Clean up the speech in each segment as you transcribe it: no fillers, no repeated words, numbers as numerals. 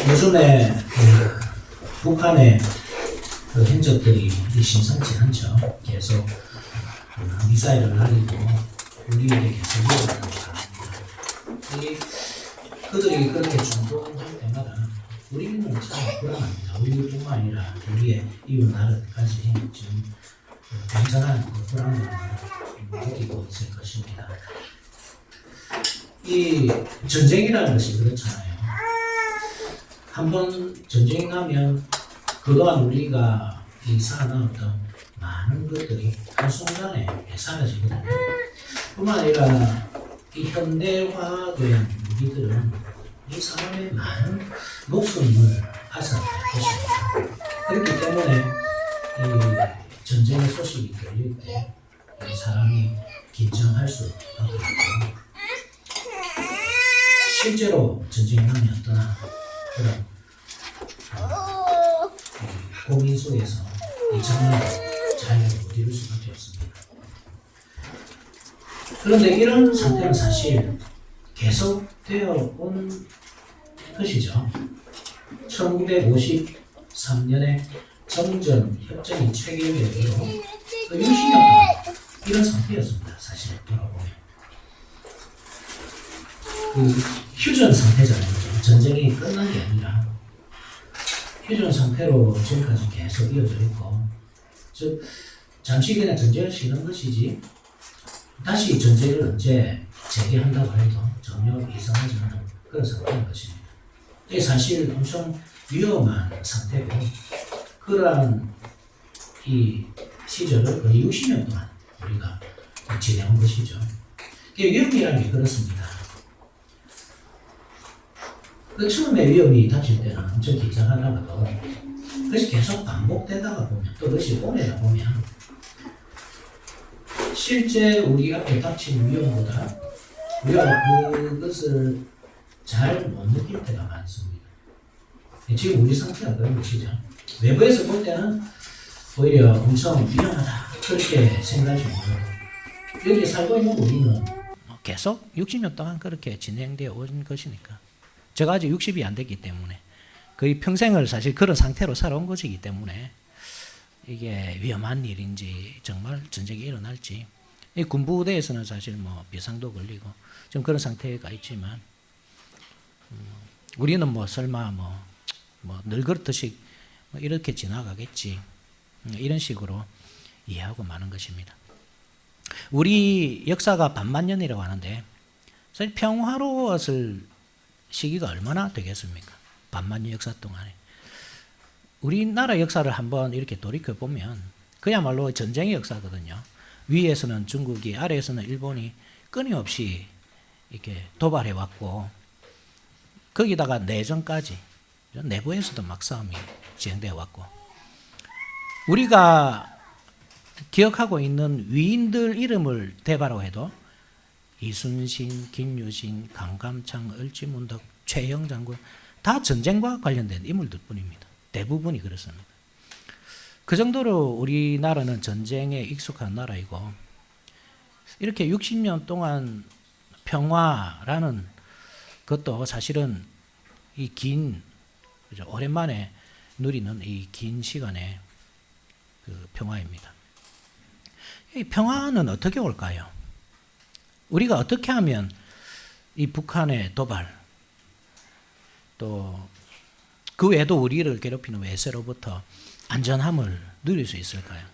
요즘에 북한의 그 행적들이 심상치 않죠. 계속 미사일을 날리고 우리에게 계속 위협을 합니다. 그들이 그렇게 중동할 때마다 우리는 참 불안합니다. 우리뿐만 아니라 우리의 이웃 나라까지 지금 굉장한 불안감을 느끼고 있을 것입니다. 이 전쟁이라는 것이 그렇잖아요. 한번 전쟁이 나면 그동안 우리가 살아남았던 많은 것들이 한순간에 사라지거든요. 뿐만 아니라 이 현대화된 무기들은 이 사람의 많은 목숨을 앗아갈 것입니다. 그렇기 때문에 이 전쟁의 소식이 들릴 때 이 사람이 긴장할 수밖에 없고, 실제로 전쟁이 나면 어떠나 그런 고민 속에서 이 장면을 잘 못 이룰 수밖에 없습니다. 그런데 이런 상태는 사실 계속되어 온 것이죠. 1953년에 정전 협정이 체결된 이후 60년 동안 이런 상태였습니다. 사실 돌아보면 휴전 상태잖아요. 전쟁이 끝난 게 아니라 휴전 상태로 지금까지 계속 이어져 있고, 즉 잠시 그냥 전쟁을 쉬는 것이지 다시 전쟁을 언제 재개한다고 해도 전혀 이상하지 않은 그런 상태인 것입니다. 이게 사실 엄청 위험한 상태고, 그러한 이 시절을 거의 60년 동안 우리가 지내온 것이죠. 이게 위험이라는 게 그렇습니다. 그 처음에 위험이 닥칠 때는 엄청 긴장하다가도 그것이 계속 반복되다가 보면, 또 그것이 오래다 보면 실제 우리 앞에 닥친 위험보다 우리가 그것을 잘 못 느낄 때가 많습니다. 지금 우리 상태가 그런 것이죠. 외부에서 볼 때는 오히려 엄청 위험하다 그렇게 생각하지 못하고, 여기 살고 있는 우리는 계속 60년 동안 그렇게 진행되어 온 것이니까, 제가 아직 60이 안 됐기 때문에 거의 평생을 사실 그런 상태로 살아온 것이기 때문에 이게 위험한 일인지 정말 전쟁이 일어날지, 이 군부대에서는 사실 뭐 비상도 걸리고 좀 그런 상태가 있지만 우리는 뭐 설마 뭐 늘 그렇듯이 뭐 이렇게 지나가겠지, 이런 식으로 이해하고 마는 것입니다. 우리 역사가 반만년이라고 하는데 사실 평화로웠을 시기가 얼마나 되겠습니까? 반만년 역사 동안에. 우리나라 역사를 한번 이렇게 돌이켜보면 그야말로 전쟁의 역사거든요. 위에서는 중국이, 아래에서는 일본이 끊임없이 이렇게 도발해왔고, 거기다가 내전까지, 내부에서도 막 싸움이 진행되어 왔고, 우리가 기억하고 있는 위인들 이름을 대바라고 해도 이순신, 김유신, 강감창, 을지문덕, 최영 장군 다 전쟁과 관련된 인물들 뿐입니다. 대부분이 그렇습니다. 그 정도로 우리나라는 전쟁에 익숙한 나라이고, 이렇게 60년 동안 평화라는 것도 사실은 이 긴, 오랜만에 누리는 이 긴 시간의 그 평화입니다. 이 평화는 어떻게 올까요? 우리가 어떻게 하면 이 북한의 도발, 또 그 외에도 우리를 괴롭히는 외세로부터 안전함을 누릴 수 있을까요?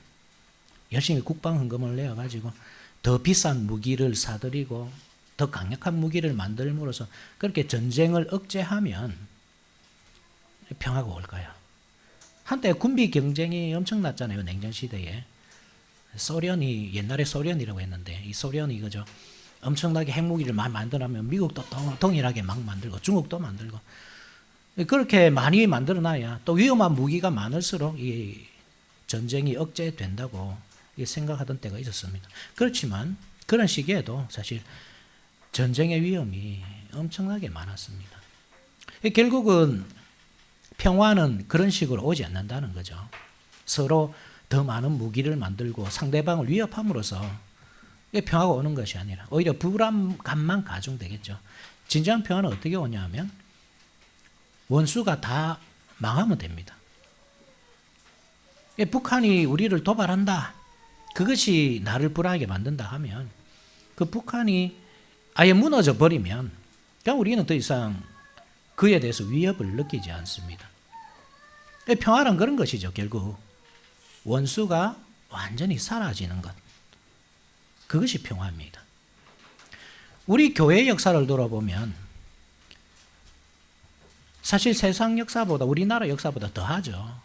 열심히 국방 헌금을 내어가지고 더 비싼 무기를 사들이고 더 강력한 무기를 만들므로써 그렇게 전쟁을 억제하면 평화가 올까요? 한때 군비 경쟁이 엄청났잖아요. 냉전시대에. 소련이, 옛날에 소련이라고 했는데, 이 소련이 그죠? 엄청나게 핵무기를 많이 만들어내면 미국도 동일하게 막 만들고 중국도 만들고, 그렇게 많이 만들어놔야 또 위험한 무기가 많을수록 이 전쟁이 억제된다고 생각하던 때가 있었습니다. 그렇지만 그런 시기에도 사실 전쟁의 위험이 엄청나게 많았습니다. 결국은 평화는 그런 식으로 오지 않는다는 거죠. 서로 더 많은 무기를 만들고 상대방을 위협함으로써 평화가 오는 것이 아니라 오히려 불안감만 가중되겠죠. 진정한 평화는 어떻게 오냐 하면 원수가 다 망하면 됩니다. 북한이 우리를 도발한다. 그것이 나를 불안하게 만든다 하면 그 북한이 아예 무너져 버리면 그냥 우리는 더 이상 그에 대해서 위협을 느끼지 않습니다. 평화란 그런 것이죠. 결국 원수가 완전히 사라지는 것. 그것이 평화입니다. 우리 교회의 역사를 돌아보면 사실 세상 역사보다 우리나라 역사보다 더하죠.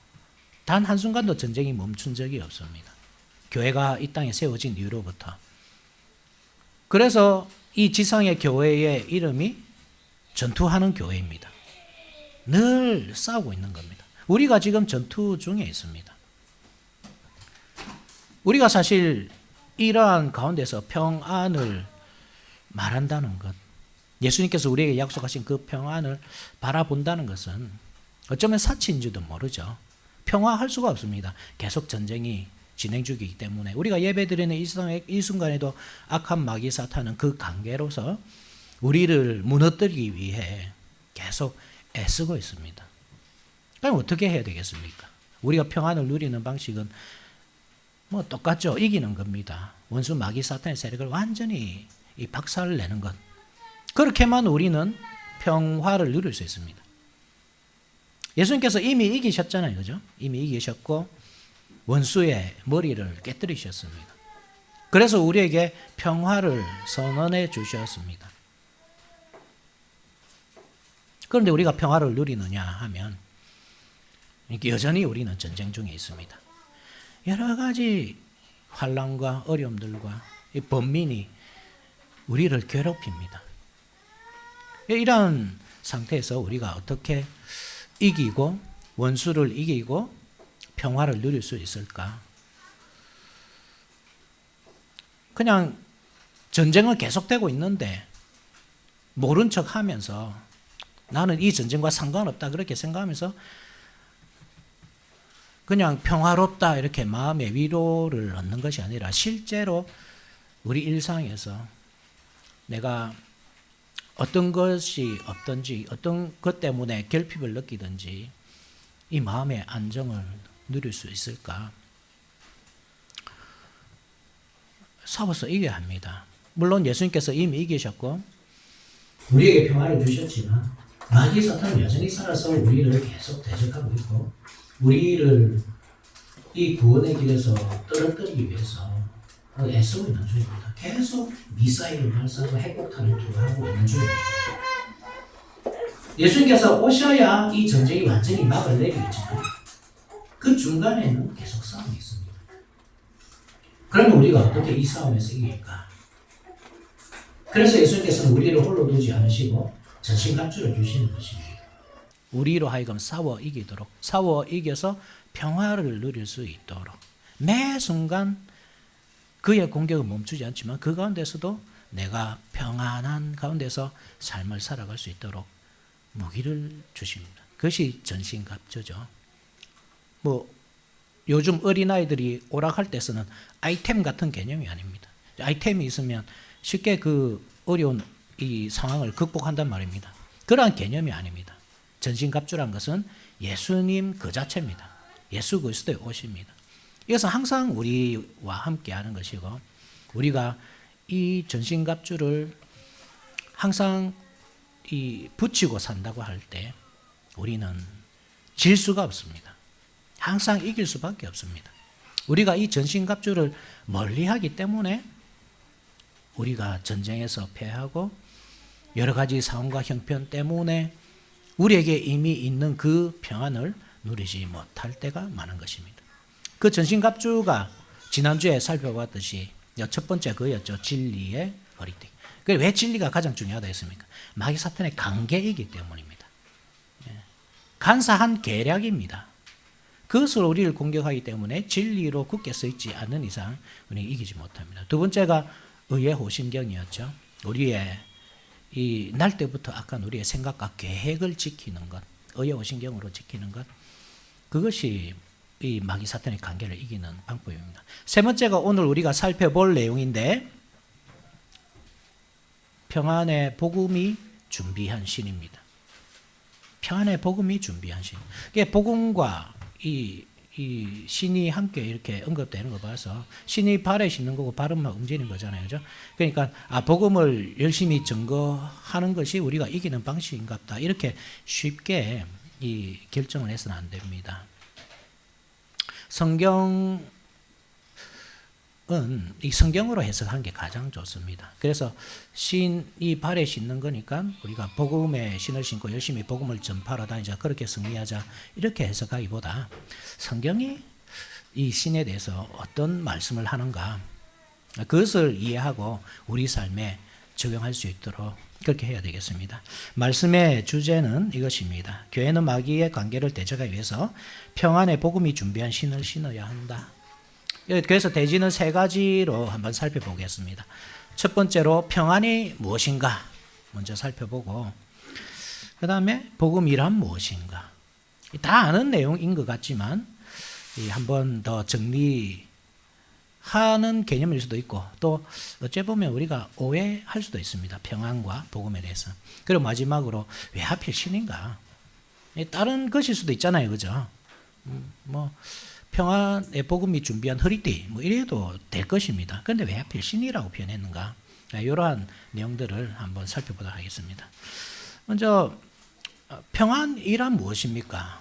단 한순간도 전쟁이 멈춘 적이 없습니다. 교회가 이 땅에 세워진 이후로부터. 그래서 이 지상의 교회의 이름이 전투하는 교회입니다. 늘 싸우고 있는 겁니다. 우리가 지금 전투 중에 있습니다. 우리가 사실 이러한 가운데서 평안을 말한다는 것, 예수님께서 우리에게 약속하신 그 평안을 바라본다는 것은 어쩌면 사치인지도 모르죠. 평화할 수가 없습니다. 계속 전쟁이 진행 중이기 때문에 우리가 예배드리는 이 순간에도 악한 마귀 사탄은 그 관계로서 우리를 무너뜨리기 위해 계속 애쓰고 있습니다. 그럼 어떻게 해야 되겠습니까? 우리가 평안을 누리는 방식은 뭐 똑같죠. 이기는 겁니다. 원수 마귀 사탄의 세력을 완전히 박살을 내는 것. 그렇게만 우리는 평화를 누릴 수 있습니다. 예수님께서 이미 이기셨잖아요. 그죠? 이미 이기셨고 원수의 머리를 깨뜨리셨습니다. 그래서 우리에게 평화를 선언해 주셨습니다. 그런데 우리가 평화를 누리느냐 하면 여전히 우리는 전쟁 중에 있습니다. 여러 가지 환난과 어려움들과 이 번민이 우리를 괴롭힙니다. 이런 상태에서 우리가 어떻게 이기고 원수를 이기고 평화를 누릴 수 있을까? 그냥 전쟁은 계속되고 있는데 모른 척 하면서 나는 이 전쟁과 상관없다 그렇게 생각하면서 그냥 평화롭다 이렇게 마음의 위로를 얻는 것이 아니라 실제로 우리 일상에서 내가 어떤 것이 없든지 어떤 것 때문에 결핍을 느끼든지 이 마음의 안정을 누릴 수 있을까? 싸워서 이겨야 합니다. 물론 예수님께서 이미 이기셨고 우리에게 평화를 주셨지만 마귀 사탄은 여전히 살아서 우리를 계속 대적하고 있고 우리를 이 구원의 길에서 떨어뜨리기 위해서 애쓰고 있는 중입니다. 계속 미사일을 발사하고 핵폭탄을 투하하고 있는 중입니다. 예수님께서 오셔야 이 전쟁이 완전히 막을 내리겠지만 그 중간에는 계속 싸움이 있습니다. 그러면 우리가 어떻게 이 싸움에서 이길까? 그래서 예수님께서는 우리를 홀로 두지 않으시고 전신갑주를 주시는 것입니다. 우리로 하여금 싸워 이기도록, 싸워 이겨서 평화를 누릴 수 있도록 매 순간 그의 공격은 멈추지 않지만 그 가운데서도 내가 평안한 가운데서 삶을 살아갈 수 있도록 무기를 주십니다. 그것이 전신갑주죠. 뭐 요즘 어린아이들이 오락할 때 쓰는 아이템 같은 개념이 아닙니다. 아이템이 있으면 쉽게 그 어려운 이 상황을 극복한단 말입니다. 그러한 개념이 아닙니다. 전신갑주란 것은 예수님 그 자체입니다. 예수 그리스도의 옷입니다. 이것은 항상 우리와 함께 하는 것이고 우리가 이 전신갑주를 항상 붙이고 산다고 할 때 우리는 질 수가 없습니다. 항상 이길 수밖에 없습니다. 우리가 이 전신갑주를 멀리하기 때문에 우리가 전쟁에서 패하고 여러 가지 상황과 형편 때문에 우리에게 이미 있는 그 평안을 누리지 못할 때가 많은 것입니다. 그 전신갑주가 지난주에 살펴봤듯이 첫 번째 그였죠. 진리의 허리띠. 왜 진리가 가장 중요하다 했습니까? 마귀 사탄의 관계이기 때문입니다. 간사한 계략입니다. 그것으로 우리를 공격하기 때문에 진리로 굳게 서 있지 않는 이상 우리는 이기지 못합니다. 두 번째가 의의 호신경이었죠. 우리의 이 날 때부터 아까 우리의 생각과 계획을 지키는 것, 의의 호신경으로 지키는 것, 그것이 이 마귀 사탄의 관계를 이기는 방법입니다. 세 번째가 오늘 우리가 살펴볼 내용인데 평안의 복음이 준비한 신입니다. 평안의 복음이 준비한 신. 이게 복음과 이 신이 함께 이렇게 언급되는 거 봐서 신이 발에 싣는 거고 발은 막 움직이는 거잖아요. 그죠? 그러니까 복음을 열심히 증거하는 것이 우리가 이기는 방식인가 보다. 이렇게 쉽게 이 결정을 해서는 안 됩니다. 성경은 이 성경으로 해석하는 게 가장 좋습니다. 그래서 신이 발에 싣는 거니까 우리가 복음의 신을 신고 열심히 복음을 전파하러 다니자, 그렇게 승리하자, 이렇게 해석하기보다 성경이 이 신에 대해서 어떤 말씀을 하는가, 그것을 이해하고 우리 삶에 적용할 수 있도록 그렇게 해야 되겠습니다. 말씀의 주제는 이것입니다. 교회는 마귀의 관계를 대적하기 위해서 평안의 복음이 준비한 신을 신어야 한다. 그래서 대지는 세 가지로 한번 살펴보겠습니다. 첫 번째로 평안이 무엇인가 먼저 살펴보고, 그 다음에 복음이란 무엇인가. 다 아는 내용인 것 같지만 한번 더 정리하는 개념일 수도 있고, 또 어째 보면 우리가 오해할 수도 있습니다. 평안과 복음에 대해서. 그리고 마지막으로 왜 하필 신인가. 다른 것일 수도 있잖아요. 그죠? 평안의 복음이 준비한 허리띠 이래도 될 것입니다. 그런데 왜 하필 신이라고 표현했는가? 이러한 내용들을 한번 살펴보도록 하겠습니다. 먼저 평안이란 무엇입니까?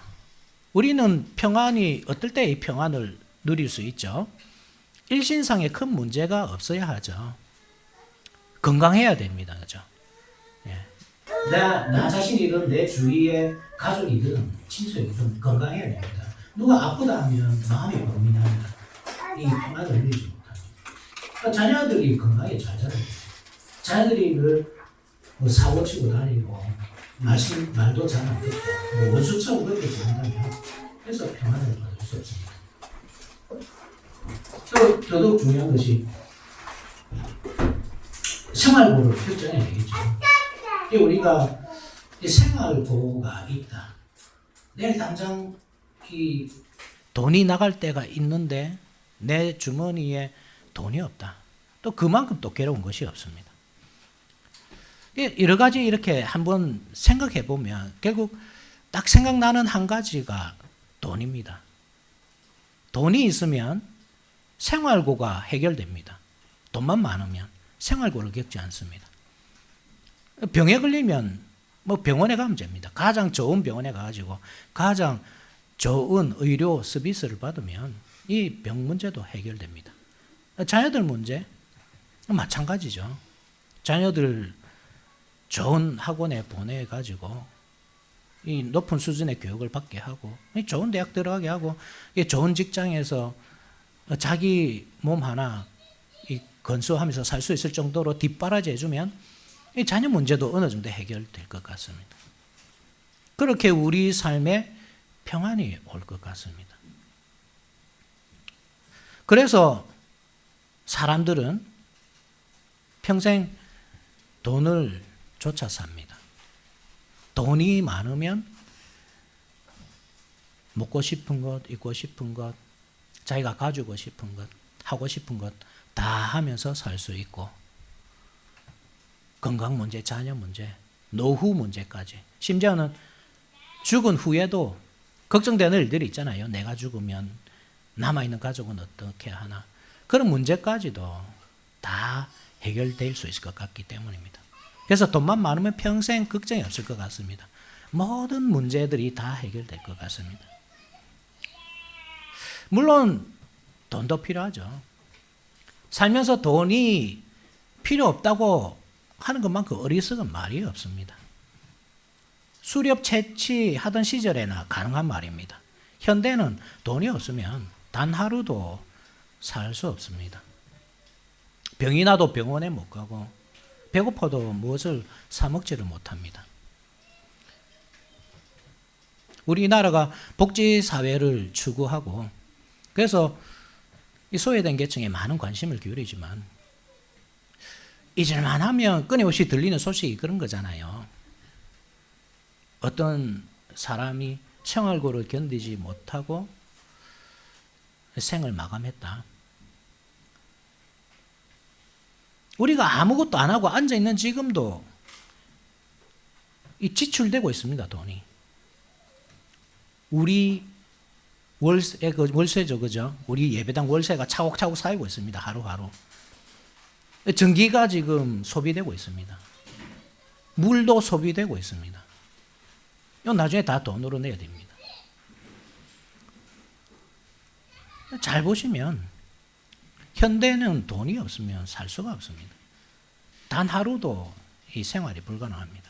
우리는 평안이 어떨 때 이 평안을 누릴 수 있죠? 일신상에 큰 문제가 없어야 하죠. 건강해야 됩니다. 그죠? 나 자신이든 내 주위의 가족이든 친척이든 건강해야 됩니다. 누가 아프다 하면 마음이 고민합니다. 이 평안을 누리지 못합니다. 그러니까 자녀들이 건강히 잘 자라요. 자녀들이 늘 사고 치고 다니고 말도 잘 안 듣고 원수처럼 그렇게 지낸다면 그래서 평안을 받을 수 없습니다. 또 더더욱 중요한 것이 생활고를 결정해야 되겠죠. 우리가 생활고가 있다. 내일 당장 이 돈이 나갈 때가 있는데 내 주머니에 돈이 없다. 또 그만큼 또 괴로운 것이 없습니다. 여러 가지 이렇게 한번 생각해 보면 결국 딱 생각나는 한 가지가 돈입니다. 돈이 있으면 생활고가 해결됩니다. 돈만 많으면 생활고를 겪지 않습니다. 병에 걸리면 병원에 가면 됩니다. 가장 좋은 병원에 가가지고 가장 좋은 의료 서비스를 받으면 이 병 문제도 해결됩니다. 자녀들 문제 마찬가지죠. 자녀들 좋은 학원에 보내가지고 이 높은 수준의 교육을 받게 하고 좋은 대학 들어가게 하고 좋은 직장에서 자기 몸 하나 건수하면서 살 수 있을 정도로 뒷바라지 해주면 이 자녀 문제도 어느 정도 해결될 것 같습니다. 그렇게 우리 삶에 평안이 올 것 같습니다. 그래서 사람들은 평생 돈을 쫓아 삽니다. 돈이 많으면 먹고 싶은 것, 입고 싶은 것, 자기가 가지고 싶은 것, 하고 싶은 것 다 하면서 살 수 있고, 건강 문제, 자녀 문제, 노후 문제까지, 심지어는 죽은 후에도 걱정되는 일들이 있잖아요. 내가 죽으면 남아있는 가족은 어떻게 하나. 그런 문제까지도 다 해결될 수 있을 것 같기 때문입니다. 그래서 돈만 많으면 평생 걱정이 없을 것 같습니다. 모든 문제들이 다 해결될 것 같습니다. 물론 돈도 필요하죠. 살면서 돈이 필요 없다고 하는 것만큼 어리석은 말이 없습니다. 수렵 채취하던 시절에나 가능한 말입니다. 현대는 돈이 없으면 단 하루도 살 수 없습니다. 병이 나도 병원에 못 가고 배고파도 무엇을 사 먹지를 못합니다. 우리나라가 복지사회를 추구하고 그래서 이 소외된 계층에 많은 관심을 기울이지만 잊을만 하면 끊임없이 들리는 소식이 그런 거잖아요. 어떤 사람이 생활고를 견디지 못하고 생을 마감했다. 우리가 아무것도 안 하고 앉아있는 지금도 이 지출되고 있습니다. 돈이. 우리 월세죠, 그죠? 우리 예배당 월세가 차곡차곡 쌓이고 있습니다. 하루하루. 전기가 지금 소비되고 있습니다. 물도 소비되고 있습니다. 이건 나중에 다 돈으로 내야 됩니다. 잘 보시면 현대는 돈이 없으면 살 수가 없습니다. 단 하루도 이 생활이 불가능합니다.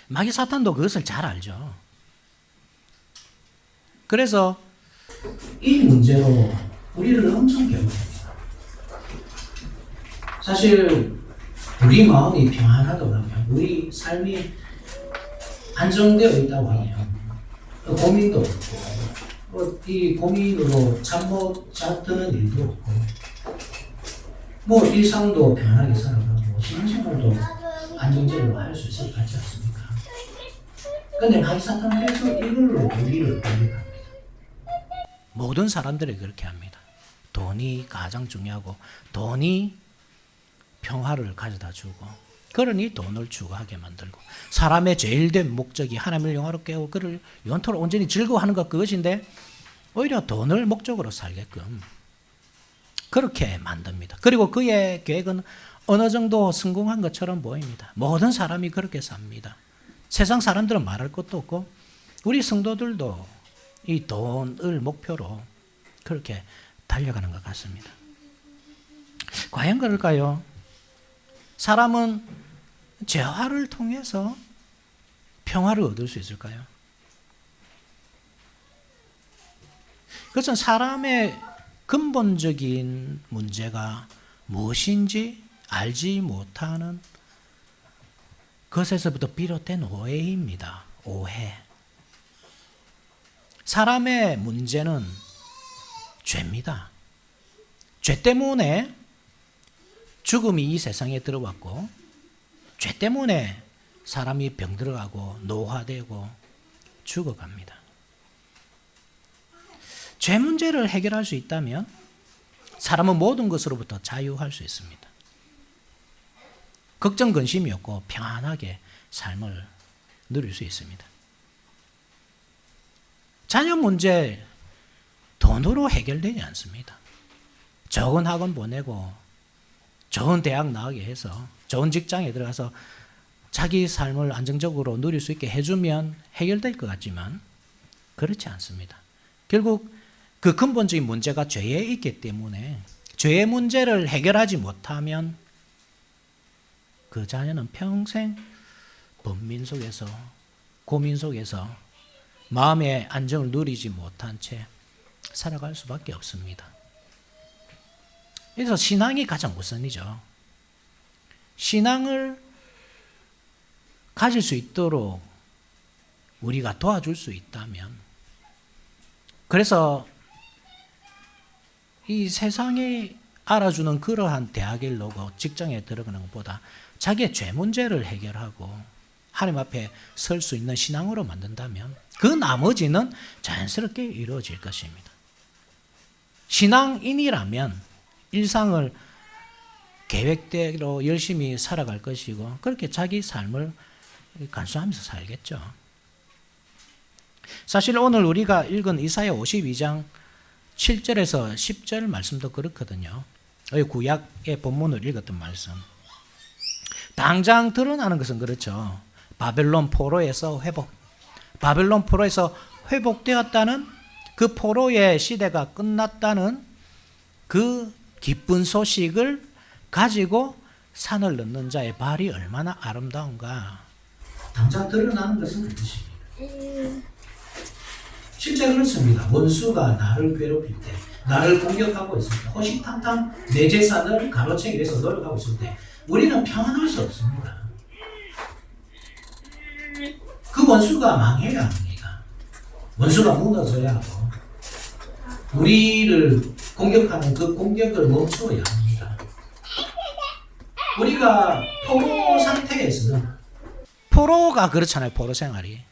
마귀 사탄도 그것을 잘 알죠. 그래서 이 문제로 우리를 엄청 괴롭힙니다. 사실 우리 마음이 평안하다고 하면, 우리 삶이 안정되어 있다고 하면 고민도 없고, 이 고민으로 잠 못 드는 일도 없고, 일상도 편하게 살아가고 신앙생활도 안정적으로 할 수 있을 것 같지 않습니까? 그런데 마귀 사탄께서 이걸로 우리를 공격합니다. 모든 사람들이 그렇게 합니다. 돈이 가장 중요하고, 돈이 평화를 가져다 주고, 그러니 돈을 추구하게 만들고, 사람의 제일 된 목적이 하나님을 영화롭게 하고 그를 영원토록 온전히 즐거워하는 것, 그것인데 오히려 돈을 목적으로 살게끔 그렇게 만듭니다. 그리고 그의 계획은 어느 정도 성공한 것처럼 보입니다. 모든 사람이 그렇게 삽니다. 세상 사람들은 말할 것도 없고, 우리 성도들도 이 돈을 목표로 그렇게 달려가는 것 같습니다. 과연 그럴까요? 사람은 재화를 통해서 평화를 얻을 수 있을까요? 그것은 사람의 근본적인 문제가 무엇인지 알지 못하는 것에서부터 비롯된 오해입니다. 오해. 사람의 문제는 죄입니다. 죄 때문에 죽음이 이 세상에 들어왔고, 죄 때문에 사람이 병들어가고 노화되고 죽어갑니다. 죄 문제를 해결할 수 있다면 사람은 모든 것으로부터 자유할 수 있습니다. 걱정 근심이 없고 평안하게 삶을 누릴 수 있습니다. 자녀 문제 돈으로 해결되지 않습니다. 좋은 학원 보내고 좋은 대학 나오게 해서 좋은 직장에 들어가서 자기 삶을 안정적으로 누릴 수 있게 해주면 해결될 것 같지만 그렇지 않습니다. 결국 그 근본적인 문제가 죄에 있기 때문에 죄의 문제를 해결하지 못하면 그 자녀는 평생 번민 속에서, 고민 속에서 마음의 안정을 누리지 못한 채 살아갈 수밖에 없습니다. 그래서 신앙이 가장 우선이죠. 신앙을 가질 수 있도록 우리가 도와줄 수 있다면, 그래서 이 세상이 알아주는 그러한 대학을 놓고 직장에 들어가는 것보다 자기의 죄 문제를 해결하고 하나님 앞에 설 수 있는 신앙으로 만든다면 그 나머지는 자연스럽게 이루어질 것입니다. 신앙인이라면 일상을 계획대로 열심히 살아갈 것이고, 그렇게 자기 삶을 간수하면서 살겠죠. 사실 오늘 우리가 읽은 이사야 52장 7절에서 10절 말씀도 그렇거든요. 구약의 본문을 읽었던 말씀. 당장 드러나는 것은 그렇죠. 바벨론 포로에서 바벨론 포로에서 회복되었다는, 그 포로의 시대가 끝났다는 그 기쁜 소식을 가지고 산을 넘는 자의 발이 얼마나 아름다운가. 당장 드러나는 것은 그것입니다. 실제 그렇습니다. 원수가 나를 괴롭힐 때, 나를 공격하고 있을 때, 호시탐탐 내 재산을 가로채기 위해서 노력하고 있을 때 우리는 평안할 수 없습니다. 그 원수가 망해야 합니다. 원수가 무너져야 하고, 우리를 공격하는 그 공격을 멈추어야 합니다. 우리가 포로 상태에서, 포로가 그렇잖아요. 포로 생활이.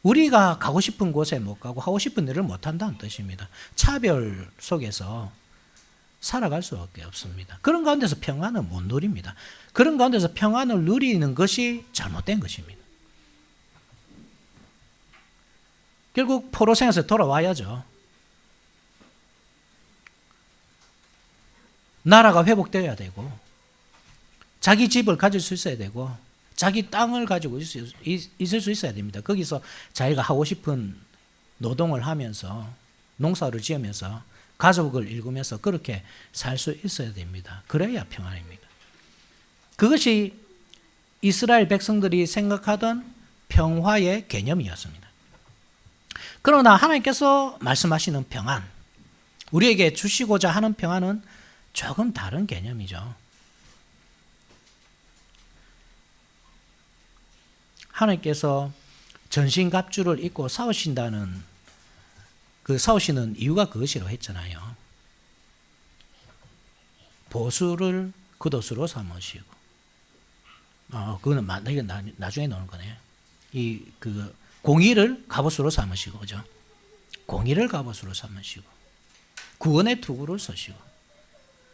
우리가 가고 싶은 곳에 못 가고 하고 싶은 일을 못 한다는 뜻입니다. 차별 속에서 살아갈 수밖에 없습니다. 그런 가운데서 평안은 못 누립니다. 그런 가운데서 평안을 누리는 것이 잘못된 것입니다. 결국 포로생에서 돌아와야죠. 나라가 회복되어야 되고 자기 집을 가질 수 있어야 되고 자기 땅을 가지고 있을 수 있어야 됩니다. 거기서 자기가 하고 싶은 노동을 하면서 농사를 지으면서 가족을 일구면서 그렇게 살 수 있어야 됩니다. 그래야 평안입니다. 그것이 이스라엘 백성들이 생각하던 평화의 개념이었습니다. 그러나 하나님께서 말씀하시는 평안, 우리에게 주시고자 하는 평안은 조금 다른 개념이죠. 하나님께서 전신갑주를 입고 싸우신다는 싸우시는 이유가 그것이라고 했잖아요. 보수를 겉옷으로 삼으시고, 그거는 나중에 나오는 거네요. 공의를 갑옷으로 삼으시고, 그죠? 공의를 갑옷으로 삼으시고, 구원의 투구를 쓰시고,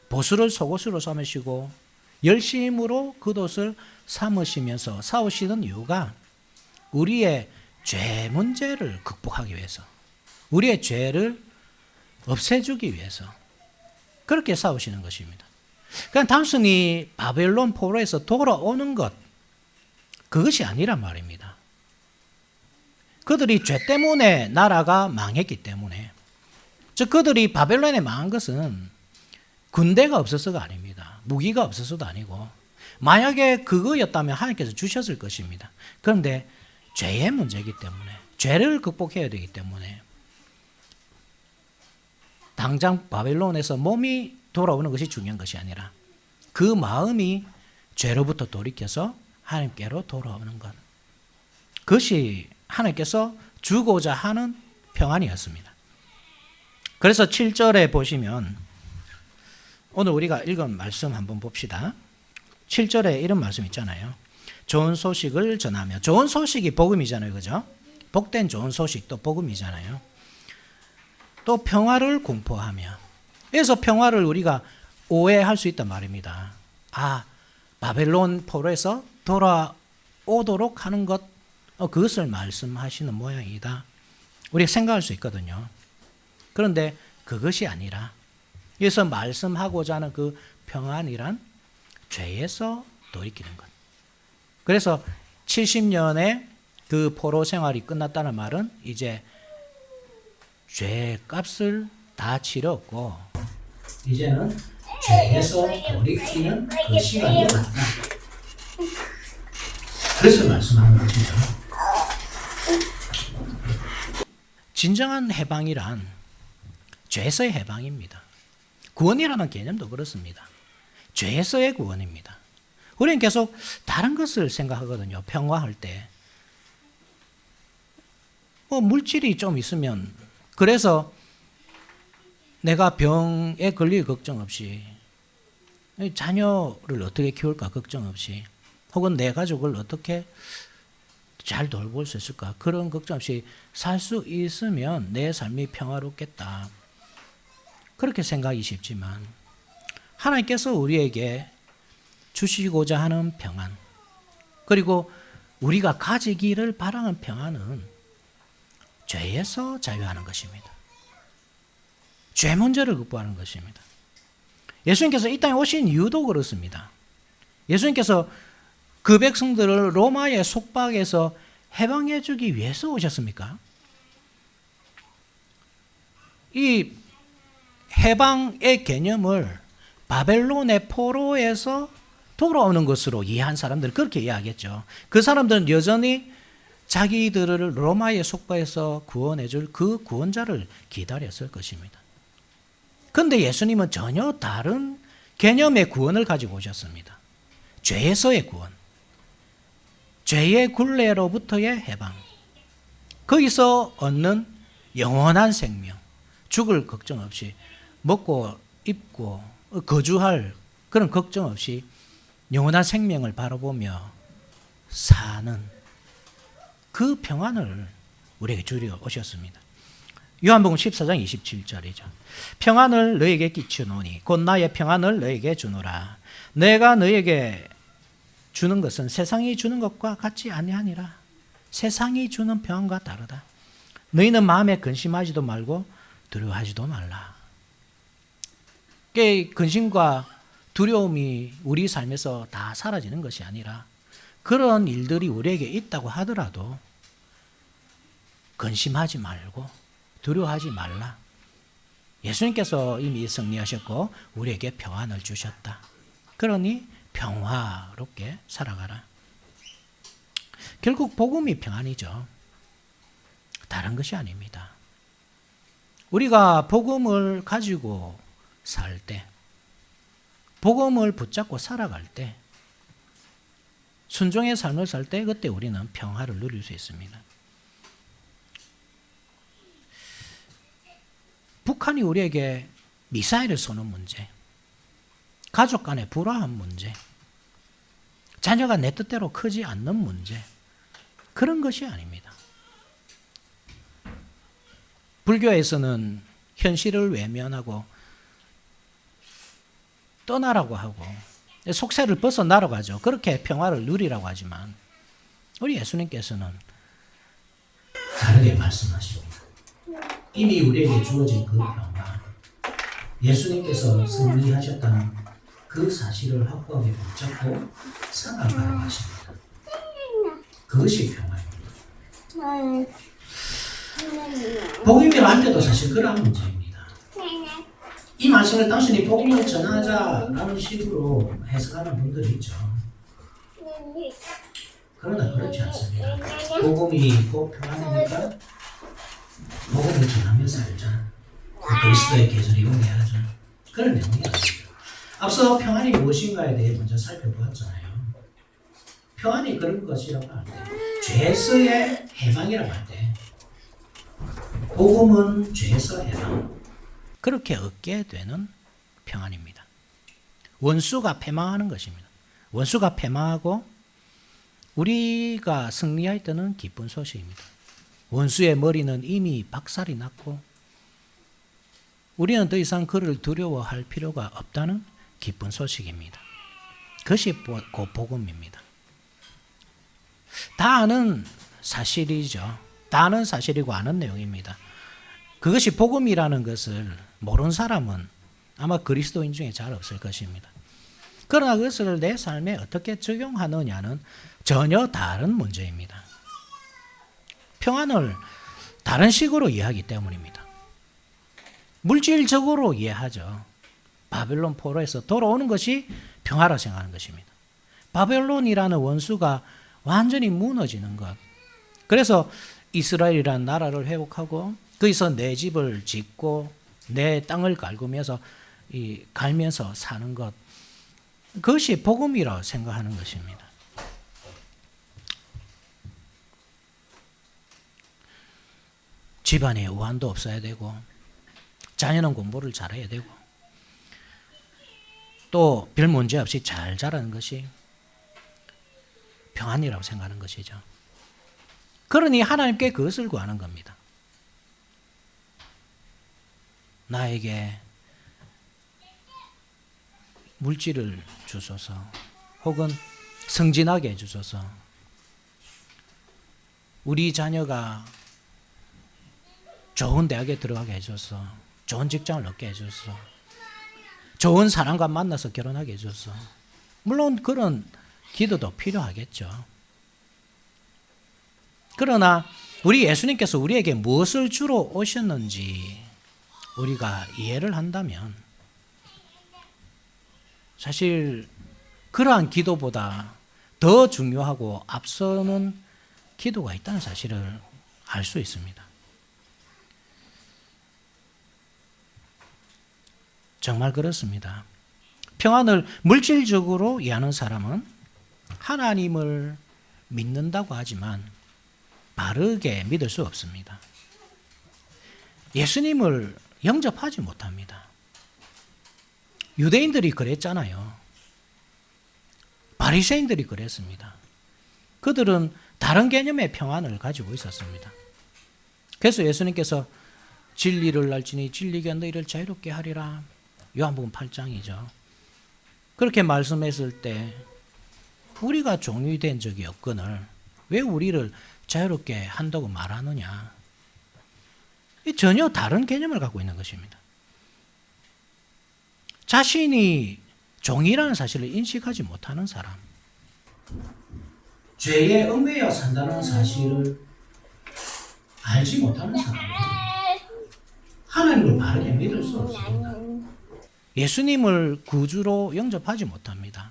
보수를 속옷으로 삼으시고, 열심으로 겉옷을 삼으시면서 싸우시는 이유가 우리의 죄 문제를 극복하기 위해서, 우리의 죄를 없애주기 위해서 그렇게 싸우시는 것입니다. 그냥 단순히 바벨론 포로에서 돌아오는 것, 그것이 아니란 말입니다. 그들이 죄 때문에 나라가 망했기 때문에, 즉 그들이 바벨론에 망한 것은 군대가 없어서가 아닙니다. 무기가 없어서도 아니고, 만약에 그거였다면 하나님께서 주셨을 것입니다. 그런데 죄의 문제이기 때문에, 죄를 극복해야 되기 때문에 당장 바벨론에서 몸이 돌아오는 것이 중요한 것이 아니라 그 마음이 죄로부터 돌이켜서 하나님께로 돌아오는 것, 그것이 하나님께서 주고자 하는 평안이었습니다. 그래서 7절에 보시면 오늘 우리가 읽은 말씀 한번 봅시다. 7절에 이런 말씀 있잖아요. 좋은 소식을 전하며, 좋은 소식이 복음이잖아요. 그죠? 복된 좋은 소식도 복음이잖아요. 또 평화를 공포하며, 그래서 평화를 우리가 오해할 수 있단 말입니다. 바벨론 포로에서 돌아오도록 하는 것, 그것을 말씀하시는 모양이다. 우리가 생각할 수 있거든요. 그런데 그것이 아니라, 그래서 말씀하고자 하는 그 평안이란 죄에서 돌이키는 것. 그래서 70년의 그 포로 생활이 끝났다는 말은 이제 죄 값을 다 치렀고 이제는 죄에서 돌이키는 그 시간이 왔다. 그래서 말씀하는 것입니다. 진정한 해방이란 죄에서의 해방입니다. 구원이라는 개념도 그렇습니다. 죄에서의 구원입니다. 우리는 계속 다른 것을 생각하거든요. 평화할 때. 물질이 좀 있으면, 그래서 내가 병에 걸릴 걱정 없이, 자녀를 어떻게 키울까 걱정 없이, 혹은 내 가족을 어떻게 잘 돌볼 수 있을까, 그런 걱정 없이 살 수 있으면 내 삶이 평화롭겠다. 그렇게 생각이 쉽지만 하나님께서 우리에게 주시고자 하는 평안, 그리고 우리가 가지기를 바라는 평안은 죄에서 자유하는 것입니다. 죄 문제를 극복하는 것입니다. 예수님께서 이 땅에 오신 이유도 그렇습니다. 예수님께서 그 백성들을 로마의 속박에서 해방해 주기 위해서 오셨습니까? 이 해방의 개념을 바벨론의 포로에서 돌아오는 것으로 이해한 사람들은 그렇게 이해하겠죠. 그 사람들은 여전히 자기들을 로마의 속박에서 구원해 줄 그 구원자를 기다렸을 것입니다. 그런데 예수님은 전혀 다른 개념의 구원을 가지고 오셨습니다. 죄에서의 구원, 죄의 굴레로부터의 해방, 거기서 얻는 영원한 생명, 죽을 걱정 없이, 먹고 입고 거주할 그런 걱정 없이 영원한 생명을 바라보며 사는 그 평안을 우리에게 주려 오셨습니다. 요한복음 14장 27절이죠. 평안을 너에게 끼치노니 곧 나의 평안을 너에게 주노라. 내가 너에게 주는 것은 세상이 주는 것과 같지 아니하니라. 세상이 주는 평안과 다르다. 너희는 마음에 근심하지도 말고 두려워하지도 말라. 근심과 두려움이 우리 삶에서 다 사라지는 것이 아니라 그런 일들이 우리에게 있다고 하더라도 근심하지 말고 두려워하지 말라. 예수님께서 이미 승리하셨고 우리에게 평안을 주셨다. 그러니 평화롭게 살아가라. 결국 복음이 평안이죠. 다른 것이 아닙니다. 우리가 복음을 가지고 살 때, 복음을 붙잡고 살아갈 때, 순종의 삶을 살 때 그때 우리는 평화를 누릴 수 있습니다. 북한이 우리에게 미사일을 쏘는 문제, 가족 간의 불화한 문제, 자녀가 내 뜻대로 크지 않는 문제, 그런 것이 아닙니다. 불교에서는 현실을 외면하고 떠나라고 하고 속세를 벗어나라고 하죠. 그렇게 평화를 누리라고 하지만 우리 예수님께서는 다르게 말씀하십니다. 이미 우리에게 주어진 그 평화, 예수님께서 승리하셨다는 그 사실을 확고하게 붙잡고 살아가라고 하십니다. 그것이 평화입니다. 복음이라 할 때도 사실 그런 문제입니다. 이 말씀을 단순히 복음을 전하자라는 식으로 해석하는 분들이 있죠. 그러나 그렇지 않습니다. 복음이 곧 평안이니까 복음을 전하며 살자. 그리스도의 계절이 오게 하자. 그런 내용이 아닙니다. 앞서 평안이 무엇인가에 대해 먼저 살펴보았잖아요. 평안이 그런 것이라고 할 때, 죄에서의 해방이라고 할 때, 복음은 죄에서 해방. 그렇게 얻게 되는 평안입니다. 원수가 패망하는 것입니다. 원수가 패망하고 우리가 승리할 때는 기쁜 소식입니다. 원수의 머리는 이미 박살이 났고 우리는 더 이상 그를 두려워할 필요가 없다는 기쁜 소식입니다. 그것이 곧 복음입니다. 다 아는 사실이죠. 다 아는 사실이고 아는 내용입니다. 그것이 복음이라는 것을 모르는 사람은 아마 그리스도인 중에 잘 없을 것입니다. 그러나 그것을 내 삶에 어떻게 적용하느냐는 전혀 다른 문제입니다. 평안을 다른 식으로 이해하기 때문입니다. 물질적으로 이해하죠. 바벨론 포로에서 돌아오는 것이 평화라 생각하는 것입니다. 바벨론이라는 원수가 완전히 무너지는 것. 그래서 이스라엘이라는 나라를 회복하고 거기서 내 집을 짓고 내 땅을 갈구면서 갈면서 사는 것. 그것이 복음이라고 생각하는 것입니다. 집안에 우환도 없어야 되고 자녀는 공부를 잘해야 되고 또 별 문제 없이 잘 자라는 것이 평안이라고 생각하는 것이죠. 그러니 하나님께 그것을 구하는 겁니다. 나에게 물질을 주소서, 혹은 성진하게 해주소서, 우리 자녀가 좋은 대학에 들어가게 해줘서, 좋은 직장을 얻게 해줘서, 좋은 사람과 만나서 결혼하게 해줘서. 물론 그런 기도도 필요하겠죠. 그러나 우리 예수님께서 우리에게 무엇을 주러 오셨는지 우리가 이해를 한다면 사실 그러한 기도보다 더 중요하고 앞서는 기도가 있다는 사실을 알 수 있습니다. 정말 그렇습니다. 평안을 물질적으로 이해하는 사람은 하나님을 믿는다고 하지만 바르게 믿을 수 없습니다. 예수님을 영접하지 못합니다. 유대인들이 그랬잖아요. 바리새인들이 그랬습니다. 그들은 다른 개념의 평안을 가지고 있었습니다. 그래서 예수님께서 진리를 알지니 진리가 너희를 자유롭게 하리라. 요한복음 8장이죠. 그렇게 말씀했을 때 우리가 종이 된 적이 없거늘 왜 우리를 자유롭게 한다고 말하느냐. 전혀 다른 개념을 갖고 있는 것입니다. 자신이 종이라는 사실을 인식하지 못하는 사람, 죄에 얽매여 산다는 사실을 알지 못하는 사람, 하나님을 바르게 믿을 수 없습니다. 예수님을 구주로 영접하지 못합니다.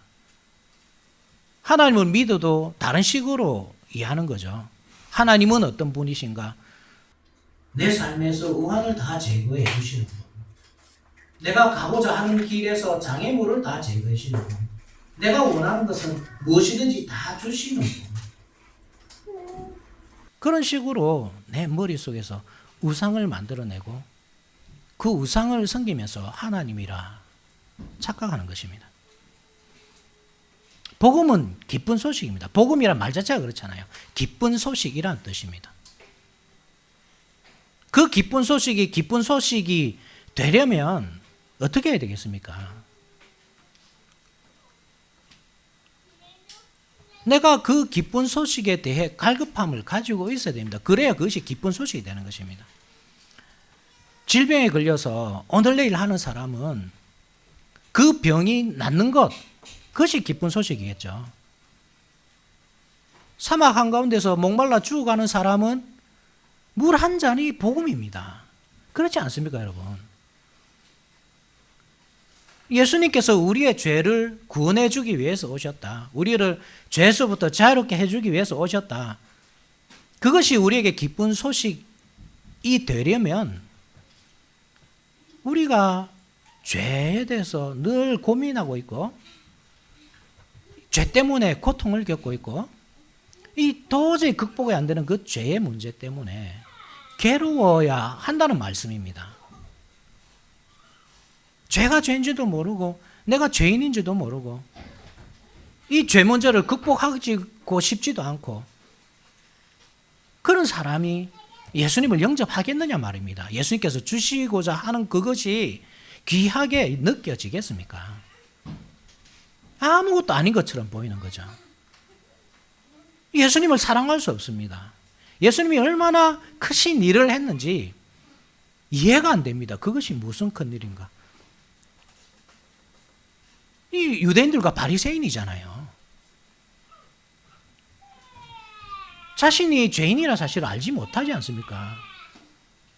하나님을 믿어도 다른 식으로 이해하는 거죠. 하나님은 어떤 분이신가? 내 삶에서 우환을 다 제거해 주시는 분. 내가 가고자 하는 길에서 장애물을 다 제거해 주시는 분. 내가 원하는 것은 무엇이든지 다 주시는 분. 그런 식으로 내 머릿속에서 우상을 만들어내고 그 우상을 섬기면서 하나님이라 착각하는 것입니다. 복음은 기쁜 소식입니다. 복음이란 말 자체가 그렇잖아요. 기쁜 소식이란 뜻입니다. 그 기쁜 소식이 되려면 어떻게 해야 되겠습니까? 내가 그 기쁜 소식에 대해 갈급함을 가지고 있어야 됩니다. 그래야 그것이 기쁜 소식이 되는 것입니다. 질병에 걸려서 오늘 내일 하는 사람은 그 병이 낫는 것, 그것이 기쁜 소식이겠죠. 사막 한가운데서 목말라 죽어가는 사람은 물 한 잔이 복음입니다. 그렇지 않습니까, 여러분? 예수님께서 우리의 죄를 구원해 주기 위해서 오셨다. 우리를 죄에서부터 자유롭게 해주기 위해서 오셨다. 그것이 우리에게 기쁜 소식이 되려면 우리가 죄에 대해서 늘 고민하고 있고 죄 때문에 고통을 겪고 있고 이 도저히 극복이 안 되는 그 죄의 문제 때문에 괴로워야 한다는 말씀입니다. 죄가 죄인지도 모르고 내가 죄인인지도 모르고 이 죄 문제를 극복하고 싶지도 않고 그런 사람이 예수님을 영접하겠느냐 말입니다. 예수님께서 주시고자 하는 그것이 귀하게 느껴지겠습니까? 아무것도 아닌 것처럼 보이는 거죠. 예수님을 사랑할 수 없습니다. 예수님이 얼마나 크신 일을 했는지 이해가 안 됩니다. 그것이 무슨 큰 일인가? 이 유대인들과 바리새인이잖아요. 자신이 죄인이라 사실을 알지 못하지 않습니까?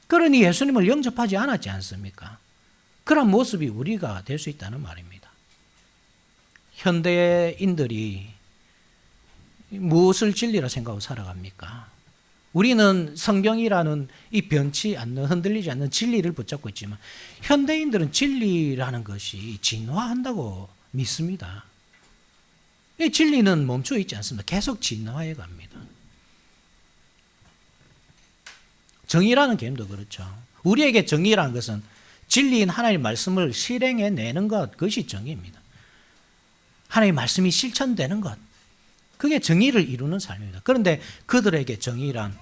그러니 예수님을 영접하지 않았지 않습니까? 그런 모습이 우리가 될 수 있다는 말입니다. 현대인들이 무엇을 진리라 생각하고 살아갑니까? 우리는 성경이라는 이 변치 않는 흔들리지 않는 진리를 붙잡고 있지만 현대인들은 진리라는 것이 진화한다고 믿습니다. 이 진리는 멈춰 있지 않습니다. 계속 진화해 갑니다. 정의라는 개념도 그렇죠. 우리에게 정의라는 것은 진리인 하나님의 말씀을 실행해내는 것, 그것이 정의입니다. 하나님의 말씀이 실천되는 것, 그게 정의를 이루는 삶입니다. 그런데 그들에게 정의란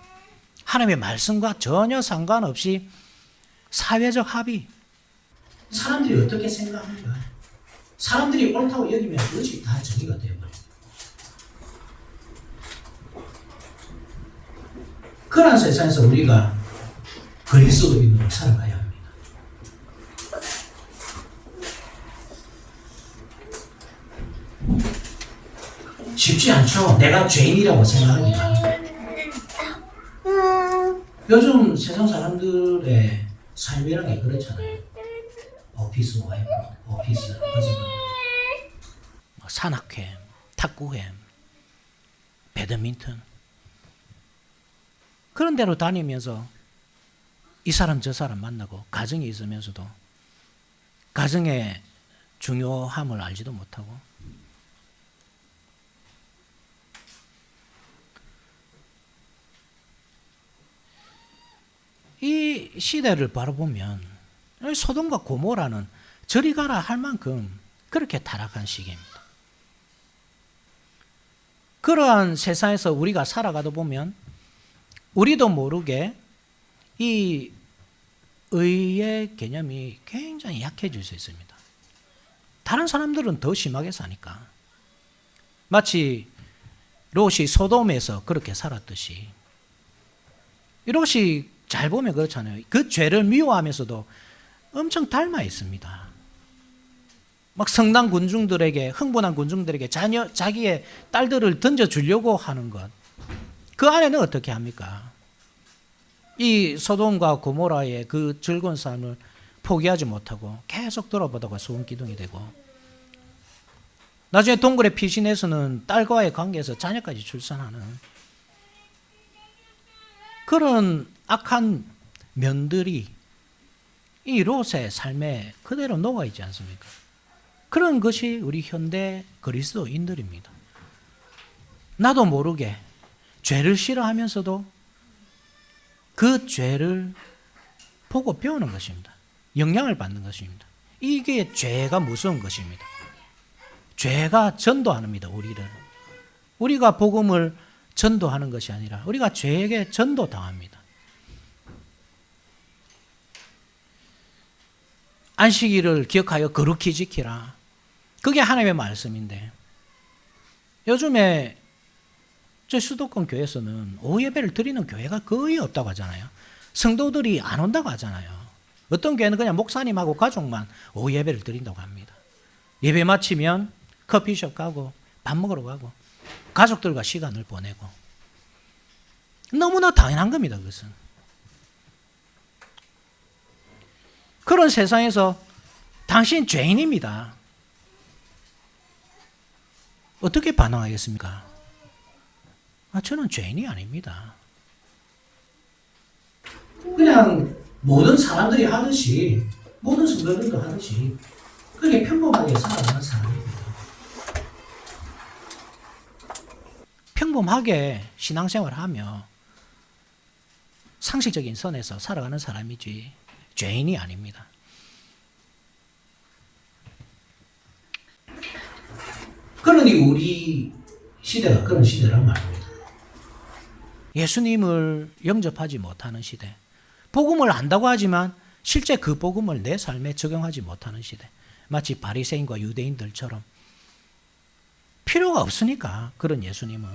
하나님의 말씀과 전혀 상관없이 사회적 합의, 사람들이 어떻게 생각하는가, 사람들이 옳다고 여기면 그것이 다 정의가 되어버립니다. 그런 세상에서 우리가 그리스도인으로 살아가야 합니다. 쉽지 않죠. 내가 죄인이라고 생각하니까. 요즘 세상 사람들의 삶이라는 게 그렇잖아요. 오피스 와이프, 오피스 허즈밴드, 산악회, 탁구회, 배드민턴 그런 데로 다니면서 이 사람 저 사람 만나고 가정이 있으면서도 가정의 중요함을 알지도 못하고 이 시대를 바라보면 소돔과 고모라는 저리 가라 할 만큼 그렇게 타락한 시기입니다. 그러한 세상에서 우리가 살아가다 보면 우리도 모르게 이 의의 개념이 굉장히 약해질 수 있습니다. 다른 사람들은 더 심하게 사니까. 마치 롯이 소돔에서 그렇게 살았듯이 롯이 잘 보면 그렇잖아요. 그 죄를 미워하면서도 엄청 닮아 있습니다. 막 성난 군중들에게, 흥분한 군중들에게 자기의 딸들을 던져주려고 하는 것. 그 안에는 어떻게 합니까? 이 소돔과 고모라의 그 즐거운 삶을 포기하지 못하고 계속 돌아보다가 소음기둥이 되고, 나중에 동굴에 피신해서는 딸과의 관계에서 자녀까지 출산하는 그런 악한 면들이 이 롯의 삶에 그대로 녹아있지 않습니까? 그런 것이 우리 현대 그리스도인들입니다. 나도 모르게 죄를 싫어하면서도 그 죄를 보고 배우는 것입니다. 영향을 받는 것입니다. 이게 죄가 무서운 것입니다. 죄가 전도합니다, 우리를. 우리가 복음을 전도하는 것이 아니라 우리가 죄에게 전도당합니다. 안식일을 기억하여 거룩히 지키라. 그게 하나님의 말씀인데, 요즘에 저 수도권 교회에서는 오후 예배를 드리는 교회가 거의 없다고 하잖아요. 성도들이 안 온다고 하잖아요. 어떤 교회는 그냥 목사님하고 가족만 오후 예배를 드린다고 합니다. 예배 마치면 커피숍 가고 밥 먹으러 가고 가족들과 시간을 보내고, 너무나 당연한 겁니다. 그것은. 그런 세상에서 당신 죄인입니다. 어떻게 반응하겠습니까? 저는 죄인이 아닙니다. 그냥 모든 사람들이 하듯이, 모든 성도들도 하듯이 그렇게 평범하게 살아가는 사람입니다. 평범하게 신앙생활을 하며 상식적인 선에서 살아가는 사람이지 죄인이 아닙니다. 그러니 우리 시대가 그런 시대란 말입니다. 예수님을 영접하지 못하는 시대, 복음을 안다고 하지만 실제 그 복음을 내 삶에 적용하지 못하는 시대, 마치 바리새인과 유대인들처럼. 필요가 없으니까 그런 예수님은,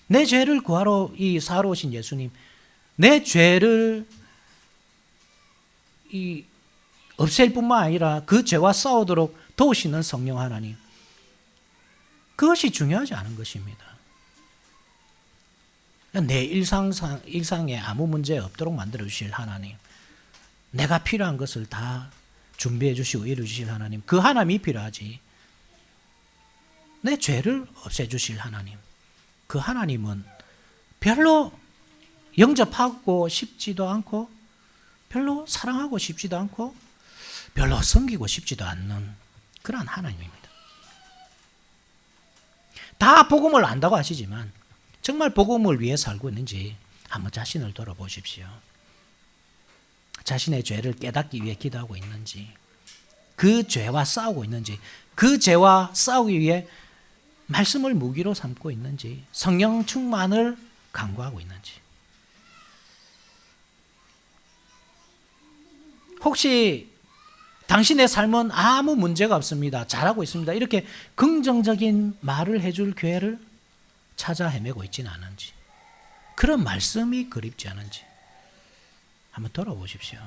내 죄를 구하러 이 사러 오신 예수님, 내 죄를 없앨 뿐만 아니라 그 죄와 싸우도록 도우시는 성령 하나님, 그것이 중요하지 않은 것입니다. 내 일상에 아무 문제 없도록 만들어주실 하나님, 내가 필요한 것을 다 준비해 주시고 이루어주실 하나님, 그 하나님이 필요하지, 내 죄를 없애주실 하나님, 그 하나님은 별로 영접하고 싶지도 않고, 별로 사랑하고 싶지도 않고, 별로 섬기고 싶지도 않는 그러한 하나님입니다. 다 복음을 안다고 하시지만 정말 복음을 위해 살고 있는지 한번 자신을 돌아보십시오. 자신의 죄를 깨닫기 위해 기도하고 있는지, 그 죄와 싸우고 있는지, 그 죄와 싸우기 위해 말씀을 무기로 삼고 있는지, 성령 충만을 간구하고 있는지. 혹시 당신의 삶은 아무 문제가 없습니다, 잘하고 있습니다, 이렇게 긍정적인 말을 해줄 교회를 찾아 헤매고 있지는 않은지, 그런 말씀이 그립지 않은지 한번 돌아보십시오.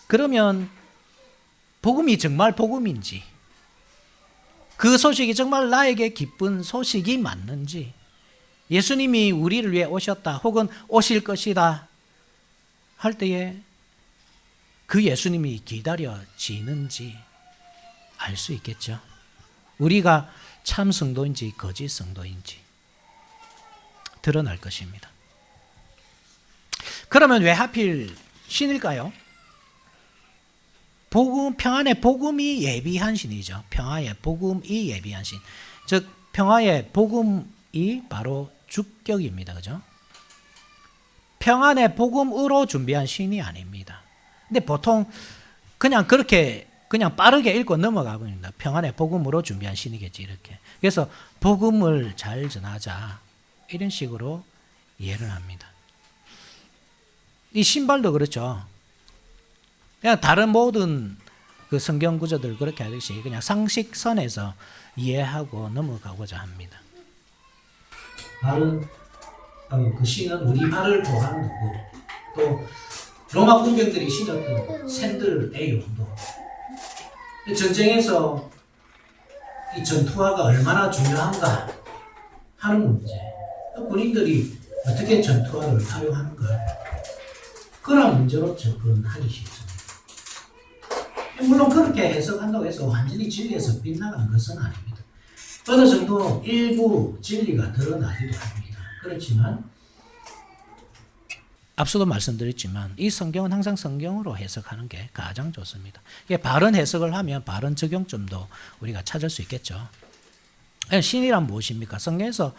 그러면 복음이 정말 복음인지, 그 소식이 정말 나에게 기쁜 소식이 맞는지, 예수님이 우리를 위해 오셨다 혹은 오실 것이다 할 때에 그 예수님이 기다려지는지 알 수 있겠죠. 우리가 참 성도인지 거짓 성도인지 드러날 것입니다. 그러면 왜 하필 신일까요? 복음, 평안의 복음이 예비한 신이죠. 평화의 복음이 예비한 신. 즉 평화의 복음이 바로 주격입니다. 그죠? 평안의 복음으로 준비한 신이 아닙니다. 근데 보통 그냥 그렇게 그냥 빠르게 읽고 넘어가고 있습니다. 평안의 복음으로 준비한 신이겠지, 이렇게. 그래서 복음을 잘 전하자, 이런 식으로 이해를 합니다. 이 신발도 그렇죠. 그냥 다른 모든 그 성경 구조들 그렇게 하듯이 그냥 상식선에서 이해하고 넘어가고자 합니다. 발은 그 신은 우리 발을 보호하는 거고, 또 로마 군병들이 신었던 샌들의 용도. 전쟁에서 이 전투화가 얼마나 중요한가 하는 문제. 군인들이 어떻게 전투화를 활용하는가. 그런 문제로 접근하기 쉽습니다. 물론 그렇게 해석한다고 해서 완전히 진리에서 빗나가는 것은 아닙니다. 어느 정도 일부 진리가 드러나기도 합니다. 그렇지만 앞서도 말씀드렸지만 이 성경은 항상 성경으로 해석하는 게 가장 좋습니다. 이게 바른 해석을 하면 바른 적용점도 우리가 찾을 수 있겠죠. 신이란 무엇입니까? 성경에서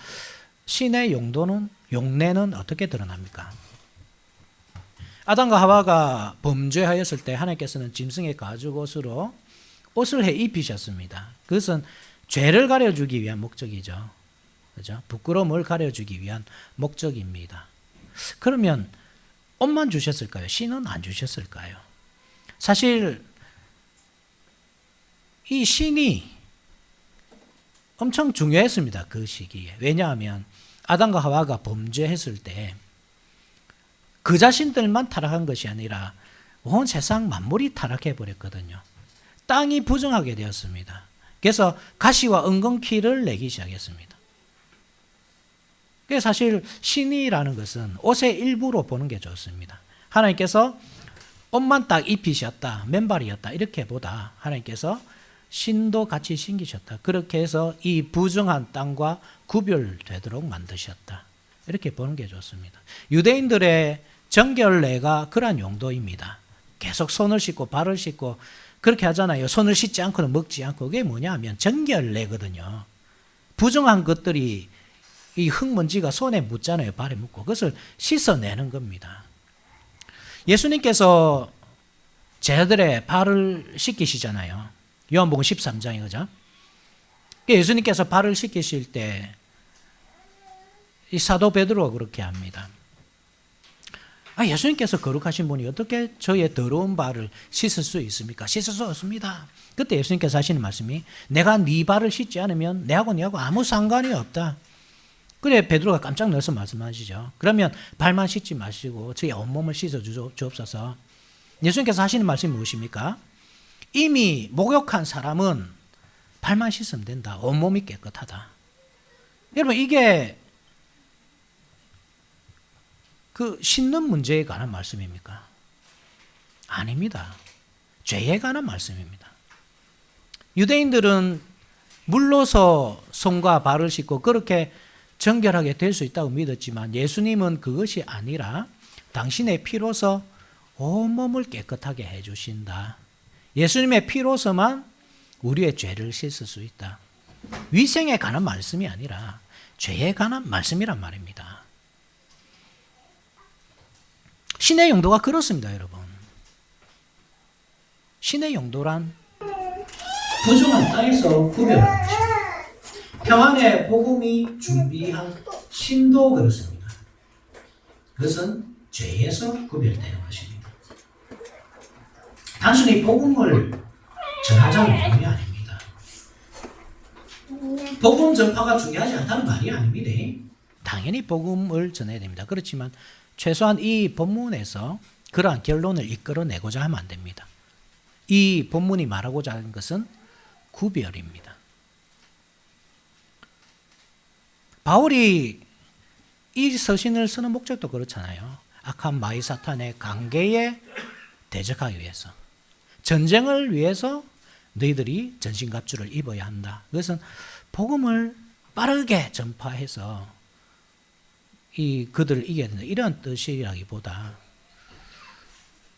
신의 용례는 어떻게 드러납니까? 아담과 하와가 범죄하였을 때 하나님께서는 짐승의 가죽옷으로 옷을 해 입히셨습니다. 그것은 죄를 가려주기 위한 목적이죠. 그죠? 부끄러움을 가려주기 위한 목적입니다. 그러면 옷만 주셨을까요? 신은 안 주셨을까요? 사실 이 신이 엄청 중요했습니다. 그 시기에. 왜냐하면 아담과 하와가 범죄했을 때 그 자신들만 타락한 것이 아니라 온 세상 만물이 타락해 버렸거든요. 땅이 부정하게 되었습니다. 그래서 가시와 엉겅퀴를 내기 시작했습니다. 그래서 사실 신이라는 것은 옷의 일부로 보는 게 좋습니다. 하나님께서 옷만 딱 입히셨다, 맨발이었다 이렇게 보다 하나님께서 신도 같이 신기셨다. 그렇게 해서 이 부정한 땅과 구별되도록 만드셨다. 이렇게 보는 게 좋습니다. 유대인들의 정결례가 그러한 용도입니다. 계속 손을 씻고 발을 씻고 그렇게 하잖아요. 손을 씻지 않고는 먹지 않고. 그게 뭐냐 하면 정결례거든요. 부정한 것들이 이 흙먼지가 손에 묻잖아요. 발에 묻고. 그것을 씻어내는 겁니다. 예수님께서 제자들의 발을 씻기시잖아요. 요한복음 13장에 그죠? 예수님께서 발을 씻기실 때 이 사도 베드로가 그렇게 합니다. 예수님께서 거룩하신 분이 어떻게 저의 더러운 발을 씻을 수 있습니까? 씻을 수 없습니다. 그때 예수님께서 하시는 말씀이 내가 네 발을 씻지 않으면 내하고 네하고 아무 상관이 없다. 그래 베드로가 깜짝 놀라서 말씀하시죠. 그러면 발만 씻지 마시고 저의 온몸을 씻어 주옵소서. 예수님께서 하시는 말씀이 무엇입니까? 이미 목욕한 사람은 발만 씻으면 된다. 온몸이 깨끗하다. 여러분 이게 그 씻는 문제에 관한 말씀입니까? 아닙니다. 죄에 관한 말씀입니다. 유대인들은 물로서 손과 발을 씻고 그렇게 정결하게 될 수 있다고 믿었지만 예수님은 그것이 아니라 당신의 피로서 온몸을 깨끗하게 해주신다. 예수님의 피로서만 우리의 죄를 씻을 수 있다. 위생에 관한 말씀이 아니라 죄에 관한 말씀이란 말입니다. 신의 용도가 그렇습니다, 여러분. 신의 용도란 부정한 땅에서 구별하는 것입니다. 평안의 복음이 준비한 신도 그렇습니다. 그것은 죄에서 구별되는 것입니다. 단순히 복음을 전하자는 내용이 아닙니다. 복음 전파가 중요하지 않다는 말이 아닙니다. 당연히 복음을 전해야 됩니다. 그렇지만 최소한 이 본문에서 그러한 결론을 이끌어내고자 하면 안 됩니다. 이 본문이 말하고자 하는 것은 구별입니다. 바울이 이 서신을 쓰는 목적도 그렇잖아요. 악한 마귀 사탄의 관계에 대적하기 위해서. 전쟁을 위해서 너희들이 전신갑주를 입어야 한다. 그것은 복음을 빠르게 전파해서 그들을 이겨야 된다. 이런 뜻이라기보다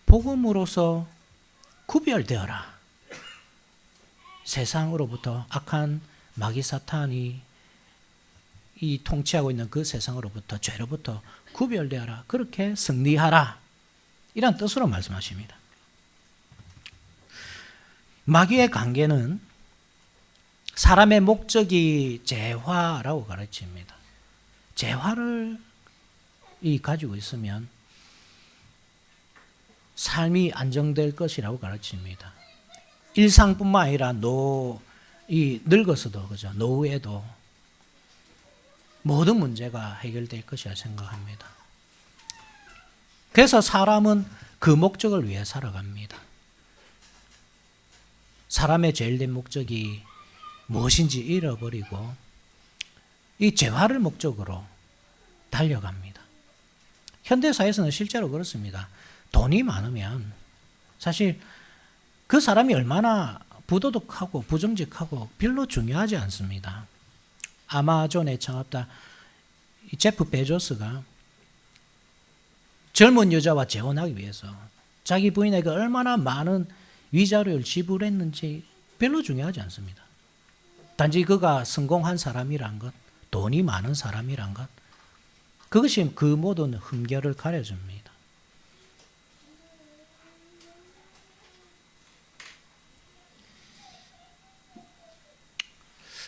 복음으로서 구별되어라. 세상으로부터 악한 마귀 사탄이 이 통치하고 있는 그 세상으로부터 죄로부터 구별되어라. 그렇게 승리하라. 이런 뜻으로 말씀하십니다. 마귀의 관계는 사람의 목적이 재화라고 가르칩니다. 재화를 가지고 있으면 삶이 안정될 것이라고 가르칩니다. 일상뿐만 아니라 늙어서도 그죠? 노후에도 모든 문제가 해결될 것이라 생각합니다. 그래서 사람은 그 목적을 위해 살아갑니다. 사람의 제일된 목적이 무엇인지 잃어버리고 이 재화를 목적으로 달려갑니다. 현대사회에서는 실제로 그렇습니다. 돈이 많으면 사실 그 사람이 얼마나 부도덕하고 부정직하고 별로 중요하지 않습니다. 아마존의 창업자 제프 베조스가 젊은 여자와 재혼하기 위해서 자기 부인에게 얼마나 많은 위자료를 지불했는지 별로 중요하지 않습니다. 단지 그가 성공한 사람이란 것, 돈이 많은 사람이란 것, 그것이 그 모든 흠결을 가려줍니다.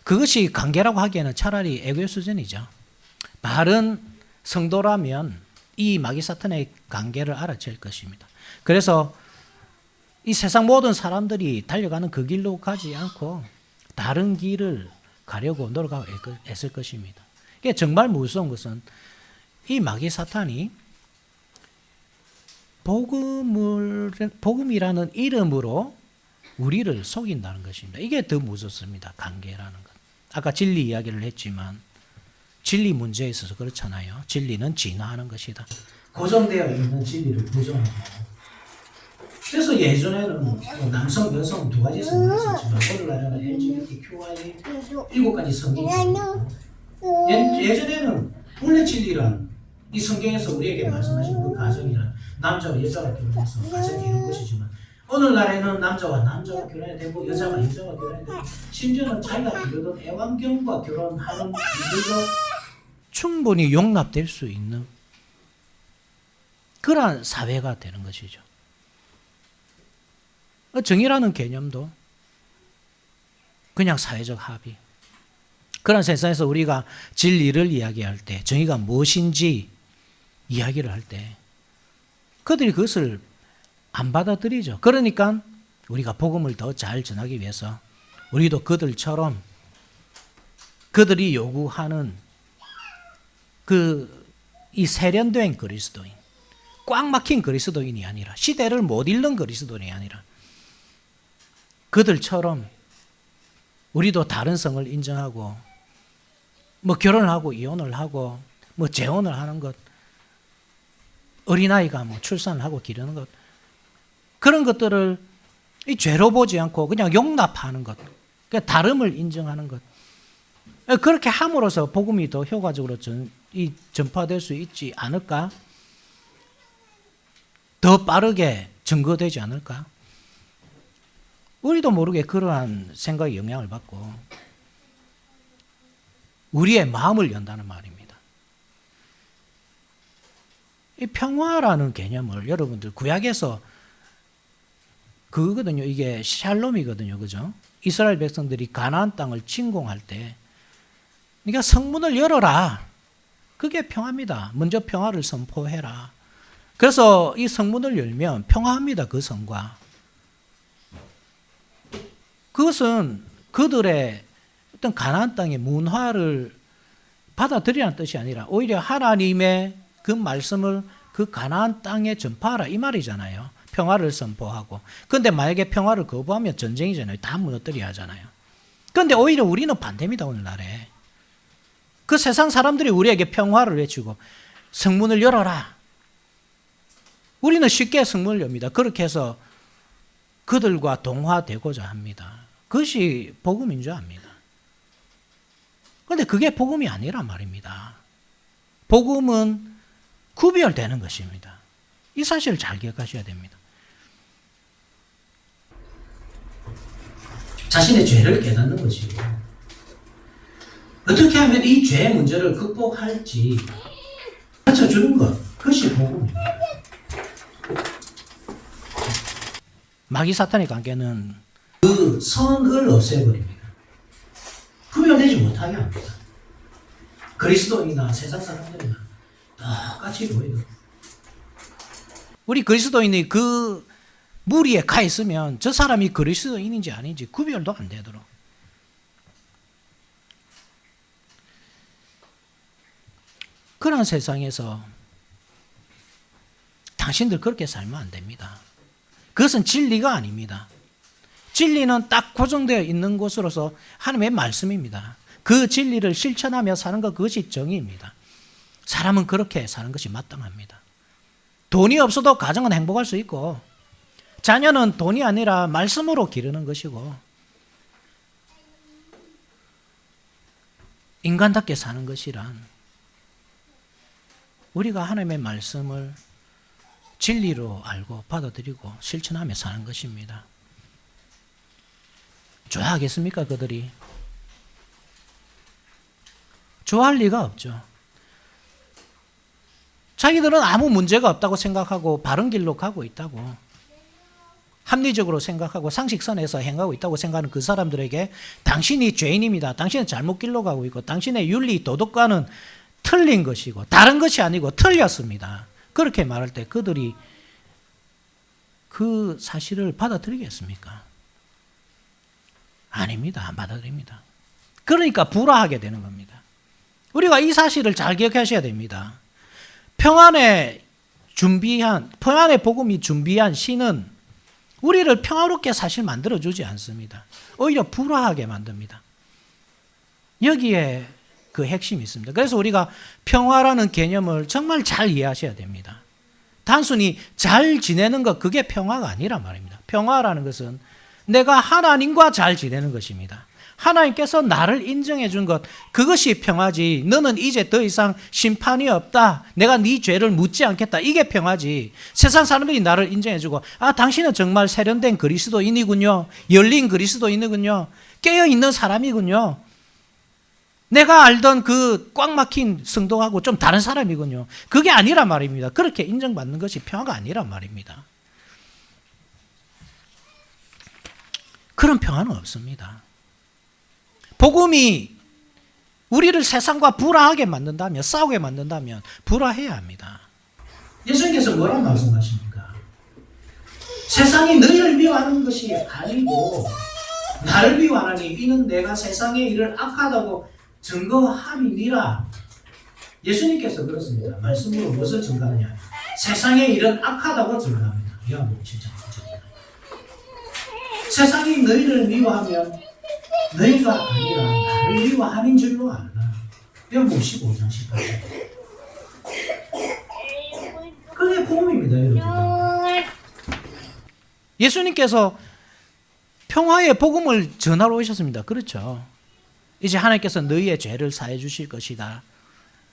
그것이 관계라고 하기에는 차라리 애교 수준이죠. 바른 성도라면 이 마귀 사탄의 관계를 알아챌 것입니다. 그래서 이 세상 모든 사람들이 달려가는 그 길로 가지 않고 다른 길을 가려고 노력하고 애쓸 것입니다. 이게 정말 무서운 것은 이 마귀 사탄이 복음이라는 이름으로 우리를 속인다는 것입니다. 이게 더 무섭습니다. 관계라는 것. 아까 진리 이야기를 했지만 진리 문제에 있어서 그렇잖아요. 진리는 진화하는 것이다. 고정되어 있는 진리를 부정하고. 그래서 예전에는 남성, 여성 두 가지 성경이 있었지만 오늘날에는 LGBTQI 7가지 성경이 있습니다. 예전에는 원래 진리란 이 성경에서 우리에게 말씀하시는 그 가정이란 남자와 여자가 결혼해서 가정이 이룬 것이지만 오늘날에는 남자와 남자가 결혼해야 되고 여자와 여자가 결혼해야 되고 심지어는 자기가 비교던 애완견과 결혼하는 이들도 충분히 용납될 수 있는 그러한 사회가 되는 것이죠. 정의라는 개념도 그냥 사회적 합의. 그런 세상에서 우리가 진리를 이야기할 때, 정의가 무엇인지 이야기를 할 때, 그들이 그것을 안 받아들이죠. 그러니까 우리가 복음을 더 잘 전하기 위해서 우리도 그들처럼 그들이 요구하는 이 세련된 그리스도인, 꽉 막힌 그리스도인이 아니라 시대를 못 읽는 그리스도인이 아니라 그들처럼 우리도 다른 성을 인정하고 뭐 결혼을 하고 이혼을 하고 뭐 재혼을 하는 것, 어린아이가 뭐 출산을 하고 기르는 것, 그런 것들을 이 죄로 보지 않고 그냥 용납하는 것, 그러니까 다름을 인정하는 것, 그렇게 함으로써 복음이 더 효과적으로 전파될 수 있지 않을까? 더 빠르게 증거되지 않을까? 우리도 모르게 그러한 생각에 영향을 받고 우리의 마음을 연다는 말입니다. 이 평화라는 개념을 여러분들 구약에서 그거거든요. 이게 샬롬이거든요. 그죠? 이스라엘 백성들이 가나안 땅을 침공할 때 그러니까 성문을 열어라. 그게 평화입니다. 먼저 평화를 선포해라. 그래서 이 성문을 열면 평화합니다. 그 성과. 그것은 그들의 어떤 가나안 땅의 문화를 받아들이라는 뜻이 아니라 오히려 하나님의 그 말씀을 그 가나안 땅에 전파하라 이 말이잖아요. 평화를 선포하고. 그런데 만약에 평화를 거부하면 전쟁이잖아요. 다 무너뜨려야 하잖아요. 그런데 오히려 우리는 반대입니다. 오늘날에. 그 세상 사람들이 우리에게 평화를 외치고 성문을 열어라. 우리는 쉽게 성문을 엽니다. 그렇게 해서 그들과 동화되고자 합니다. 그것이 복음인 줄 압니다. 그런데 그게 복음이 아니란 말입니다. 복음은 구별되는 것입니다. 이 사실을 잘 기억하셔야 됩니다. 자신의 죄를 깨닫는 것이고 어떻게 하면 이 죄의 문제를 극복할지 가르쳐주는 것, 그것이 복음입니다. 마귀 사탄의 관계는 그 선을 없애버립니다. 구별되지 못하게 합니다. 그리스도인이나 세상 사람들이나 똑같이 보이고 우리 그리스도인이 그 무리에 가 있으면 저 사람이 그리스도인인지 아닌지 구별도 안 되도록 그런 세상에서 당신들 그렇게 살면 안 됩니다. 그것은 진리가 아닙니다. 진리는 딱 고정되어 있는 곳으로서 하나님의 말씀입니다. 그 진리를 실천하며 사는 것, 그것이 정의입니다. 사람은 그렇게 사는 것이 마땅합니다. 돈이 없어도 가정은 행복할 수 있고, 자녀는 돈이 아니라 말씀으로 기르는 것이고, 인간답게 사는 것이란 우리가 하나님의 말씀을 진리로 알고 받아들이고 실천하며 사는 것입니다. 좋아하겠습니까, 그들이? 좋아할 리가 없죠. 자기들은 아무 문제가 없다고 생각하고 바른 길로 가고 있다고, 합리적으로 생각하고 상식선에서 행하고 있다고 생각하는 그 사람들에게 당신이 죄인입니다. 당신은 잘못 길로 가고 있고 당신의 윤리 도덕과는 틀린 것이고 다른 것이 아니고 틀렸습니다. 그렇게 말할 때 그들이 그 사실을 받아들이겠습니까? 아닙니다. 안 받아들입니다. 그러니까 불화하게 되는 겁니다. 우리가 이 사실을 잘 기억하셔야 됩니다. 평안의 복음이 준비한 신은 우리를 평화롭게 사실 만들어주지 않습니다. 오히려 불화하게 만듭니다. 여기에 그 핵심이 있습니다. 그래서 우리가 평화라는 개념을 정말 잘 이해하셔야 됩니다. 단순히 잘 지내는 것, 그게 평화가 아니란 말입니다. 평화라는 것은 내가 하나님과 잘 지내는 것입니다. 하나님께서 나를 인정해 준 것, 그것이 평화지. 너는 이제 더 이상 심판이 없다. 내가 네 죄를 묻지 않겠다. 이게 평화지. 세상 사람들이 나를 인정해 주고, 아, 당신은 정말 세련된 그리스도인이군요. 열린 그리스도인이군요. 깨어있는 사람이군요. 내가 알던 그 꽉 막힌 성도하고 좀 다른 사람이군요. 그게 아니란 말입니다. 그렇게 인정받는 것이 평화가 아니란 말입니다. 그런 평화는 없습니다. 복음이 우리를 세상과 불화하게 만든다면, 싸우게 만든다면 불화해야 합니다. 예수님께서 뭐라고 말씀하십니까? 세상이 너희를 미워하는 것이 아니고 나를 미워하나니 이는 내가 세상의 일을 악하다고 증거함이니라. 예수님께서 그렇습니다. 말씀으로 무엇을 증거하느냐? 세상의 일은 악하다고 증거합니다. 요한복음 7장 9절입니다. 세상이 너희를 미워하면 너희가 아니라 나를 미워하는 줄로 알라. 요한복음 15장 18절. 그게 복음입니다, 여러분. 예수님께서 평화의 복음을 전하러 오셨습니다. 그렇죠. 이제 하나님께서 너희의 죄를 사해 주실 것이다.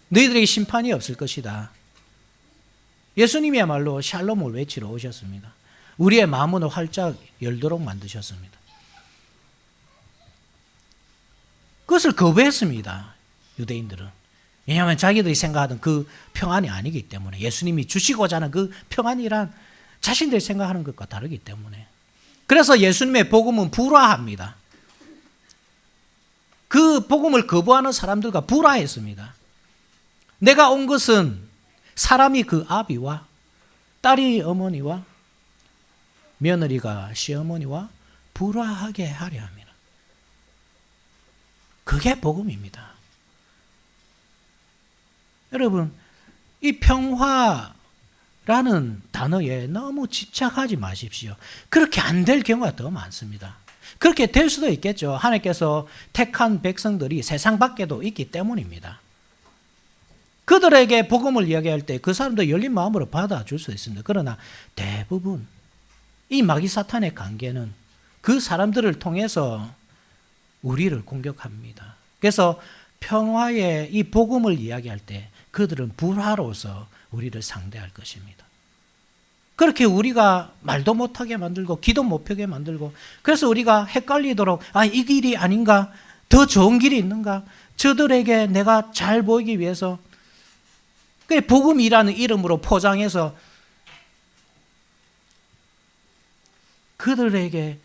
너희들에게 심판이 없을 것이다. 예수님이야말로 샬롬을 외치러 오셨습니다. 우리의 마음을 활짝 열도록 만드셨습니다. 그것을 거부했습니다. 유대인들은. 왜냐하면 자기들이 생각하던 그 평안이 아니기 때문에, 예수님이 주시고자 하는 그 평안이란 자신들이 생각하는 것과 다르기 때문에. 그래서 예수님의 복음은 불화합니다. 그 복음을 거부하는 사람들과 불화했습니다. 내가 온 것은 사람이 그 아비와 딸이 어머니와 며느리가 시어머니와 불화하게 하려 합니다. 그게 복음입니다. 여러분, 이 평화라는 단어에 너무 집착하지 마십시오. 그렇게 안 될 경우가 더 많습니다. 그렇게 될 수도 있겠죠. 하나님께서 택한 백성들이 세상 밖에도 있기 때문입니다. 그들에게 복음을 이야기할 때 그 사람도 열린 마음으로 받아줄 수 있습니다. 그러나 대부분 이 마귀 사탄의 관계는 그 사람들을 통해서 우리를 공격합니다. 그래서 평화의 이 복음을 이야기할 때 그들은 불화로서 우리를 상대할 것입니다. 그렇게 우리가 말도 못하게 만들고 기도 못하게 만들고, 그래서 우리가 헷갈리도록, 아, 이 길이 아닌가? 더 좋은 길이 있는가? 저들에게 내가 잘 보이기 위해서 복음이라는 이름으로 포장해서 그들에게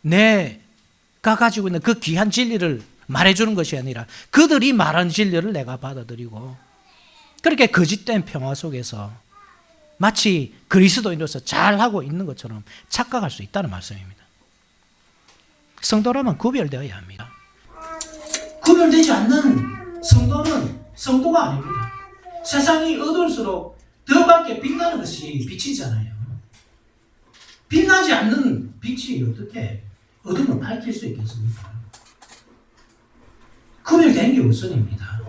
내가 가지고 있는 그 귀한 진리를 말해주는 것이 아니라 그들이 말한 진리를 내가 받아들이고, 그렇게 거짓된 평화 속에서 마치 그리스도인으로서 잘하고 있는 것처럼 착각할 수 있다는 말씀입니다. 성도라면 구별되어야 합니다. 구별되지 않는 성도는 성도가 아닙니다. 세상이 어두울수록 더 밝게 빛나는 것이 빛이잖아요. 빛나지 않는 빛이 어떻게 어둠을 밝힐 수 있겠습니까? 구별된 게 우선입니다.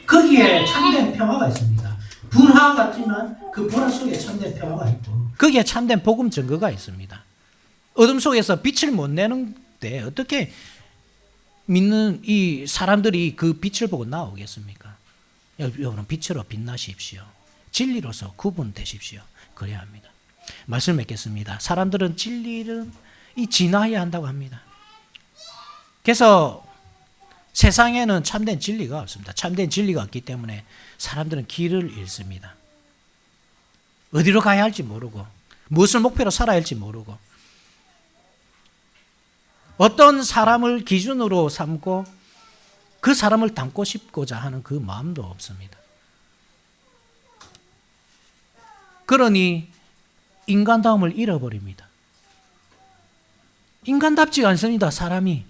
거기에 참된 평화가 있습니다. 불화 같지만 그 불화 속에 참된 평화가 있고 거기에 참된 복음 증거가 있습니다. 어둠 속에서 빛을 못 내는데 어떻게 믿는 이 사람들이 그 빛을 보고 나오겠습니까? 여러분 빛으로 빛나십시오. 진리로서 구분되십시오. 그래야 합니다. 말씀 맺겠습니다. 사람들은 진리를 지나야 한다고 합니다. 그래서 세상에는 참된 진리가 없습니다. 참된 진리가 없기 때문에 사람들은 길을 잃습니다. 어디로 가야 할지 모르고 무엇을 목표로 살아야 할지 모르고 어떤 사람을 기준으로 삼고 그 사람을 닮고 싶고자 하는 그 마음도 없습니다. 그러니 인간다움을 잃어버립니다. 인간답지가 않습니다. 사람이.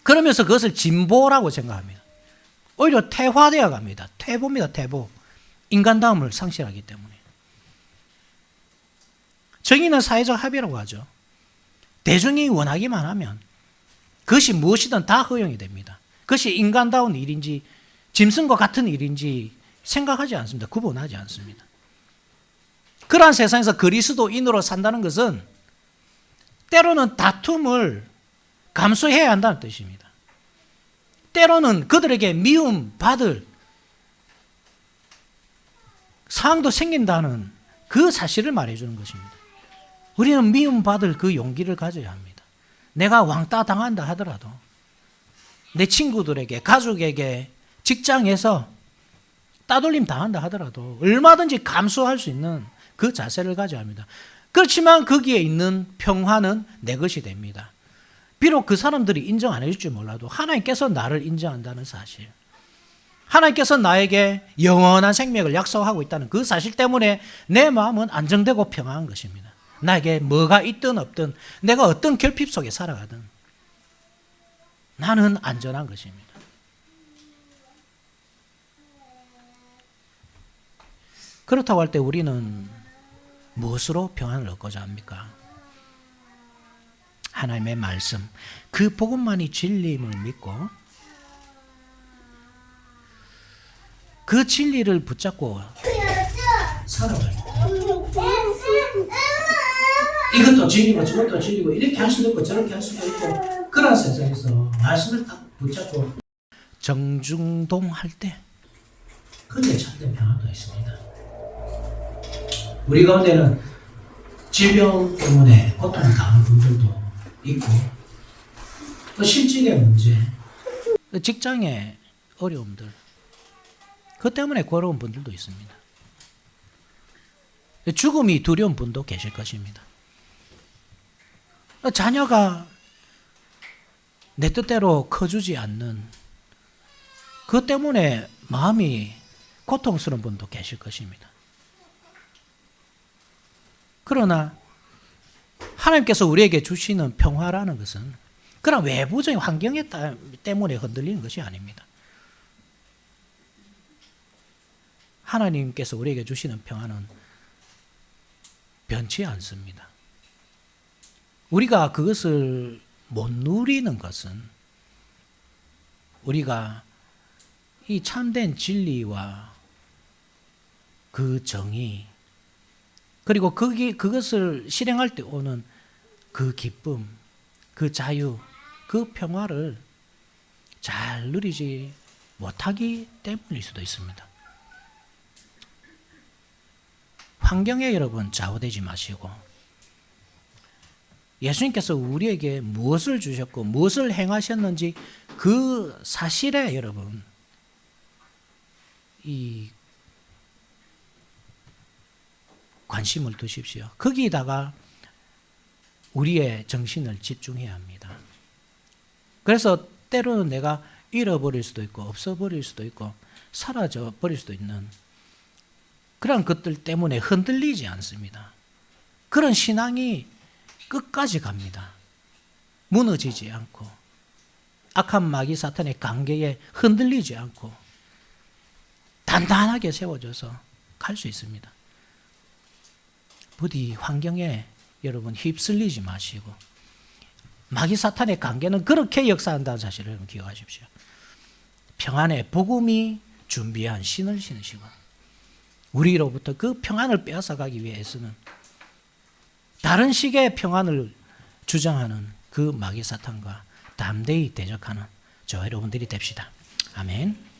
그러면서 그것을 진보라고 생각합니다. 오히려 퇴화되어 갑니다. 퇴보입니다. 퇴보. 인간다움을 상실하기 때문에. 정의는 사회적 합의라고 하죠. 대중이 원하기만 하면 그것이 무엇이든 다 허용이 됩니다. 그것이 인간다운 일인지 짐승과 같은 일인지 생각하지 않습니다. 구분하지 않습니다. 그러한 세상에서 그리스도인으로 산다는 것은 때로는 다툼을 감수해야 한다는 뜻입니다. 때로는 그들에게 미움받을 상황도 생긴다는 그 사실을 말해주는 것입니다. 우리는 미움받을 그 용기를 가져야 합니다. 내가 왕따 당한다 하더라도 내 친구들에게, 가족에게, 직장에서 따돌림 당한다 하더라도 얼마든지 감수할 수 있는 그 자세를 가져야 합니다. 그렇지만 거기에 있는 평화는 내 것이 됩니다. 비록 그 사람들이 인정 안 해줄지 몰라도 하나님께서 나를 인정한다는 사실, 하나님께서 나에게 영원한 생명을 약속하고 있다는 그 사실 때문에 내 마음은 안정되고 평안한 것입니다. 나에게 뭐가 있든 없든 내가 어떤 결핍 속에 살아가든 나는 안전한 것입니다. 그렇다고 할 때 우리는 무엇으로 평안을 얻고자 합니까? 하나님의 말씀, 그 복음만이 진리임을 믿고 그 진리를 붙잡고 살아가요. 이것도 진리고 저것도 진리고 이렇게 할 수도 있고 저렇게 할 수도 있고 그런 세상에서 말씀을 딱 붙잡고 정중동할 때 그게 참된 평화가 있습니다. 우리 가운데는 질병 때문에 고통을 당하는 분들도 있고 또 실직의 문제, 직장의 어려움들 그 때문에 괴로운 분들도 있습니다. 죽음이 두려운 분도 계실 것입니다. 자녀가 내 뜻대로 커주지 않는 그 때문에 마음이 고통스러운 분도 계실 것입니다. 그러나 하나님께서 우리에게 주시는 평화라는 것은 그런 외부적인 환경 때문에 흔들리는 것이 아닙니다. 하나님께서 우리에게 주시는 평화는 변치 않습니다. 우리가 그것을 못 누리는 것은 우리가 이 참된 진리와 그 정의 그리고 그것을 실행할 때 오는 그 기쁨, 그 자유, 그 평화를 잘 누리지 못하기 때문일 수도 있습니다. 환경에 여러분 좌우되지 마시고 예수님께서 우리에게 무엇을 주셨고 무엇을 행하셨는지 그 사실에 여러분 이 관심을 두십시오. 거기다가 우리의 정신을 집중해야 합니다. 그래서 때로는 내가 잃어버릴 수도 있고 없어버릴 수도 있고 사라져버릴 수도 있는 그런 것들 때문에 흔들리지 않습니다. 그런 신앙이 끝까지 갑니다. 무너지지 않고 악한 마귀 사탄의 관계에 흔들리지 않고 단단하게 세워져서 갈 수 있습니다. 부디 환경에 여러분 휩쓸리지 마시고 마귀 사탄의 관계는 그렇게 역사한다는 사실을 여러분 기억하십시오. 평안의 복음이 준비한 신을 신으시고 우리로부터 그 평안을 빼앗아가기 위해서는 다른 식의 평안을 주장하는 그 마귀 사탄과 담대히 대적하는 저 여러분들이 됩시다. 아멘.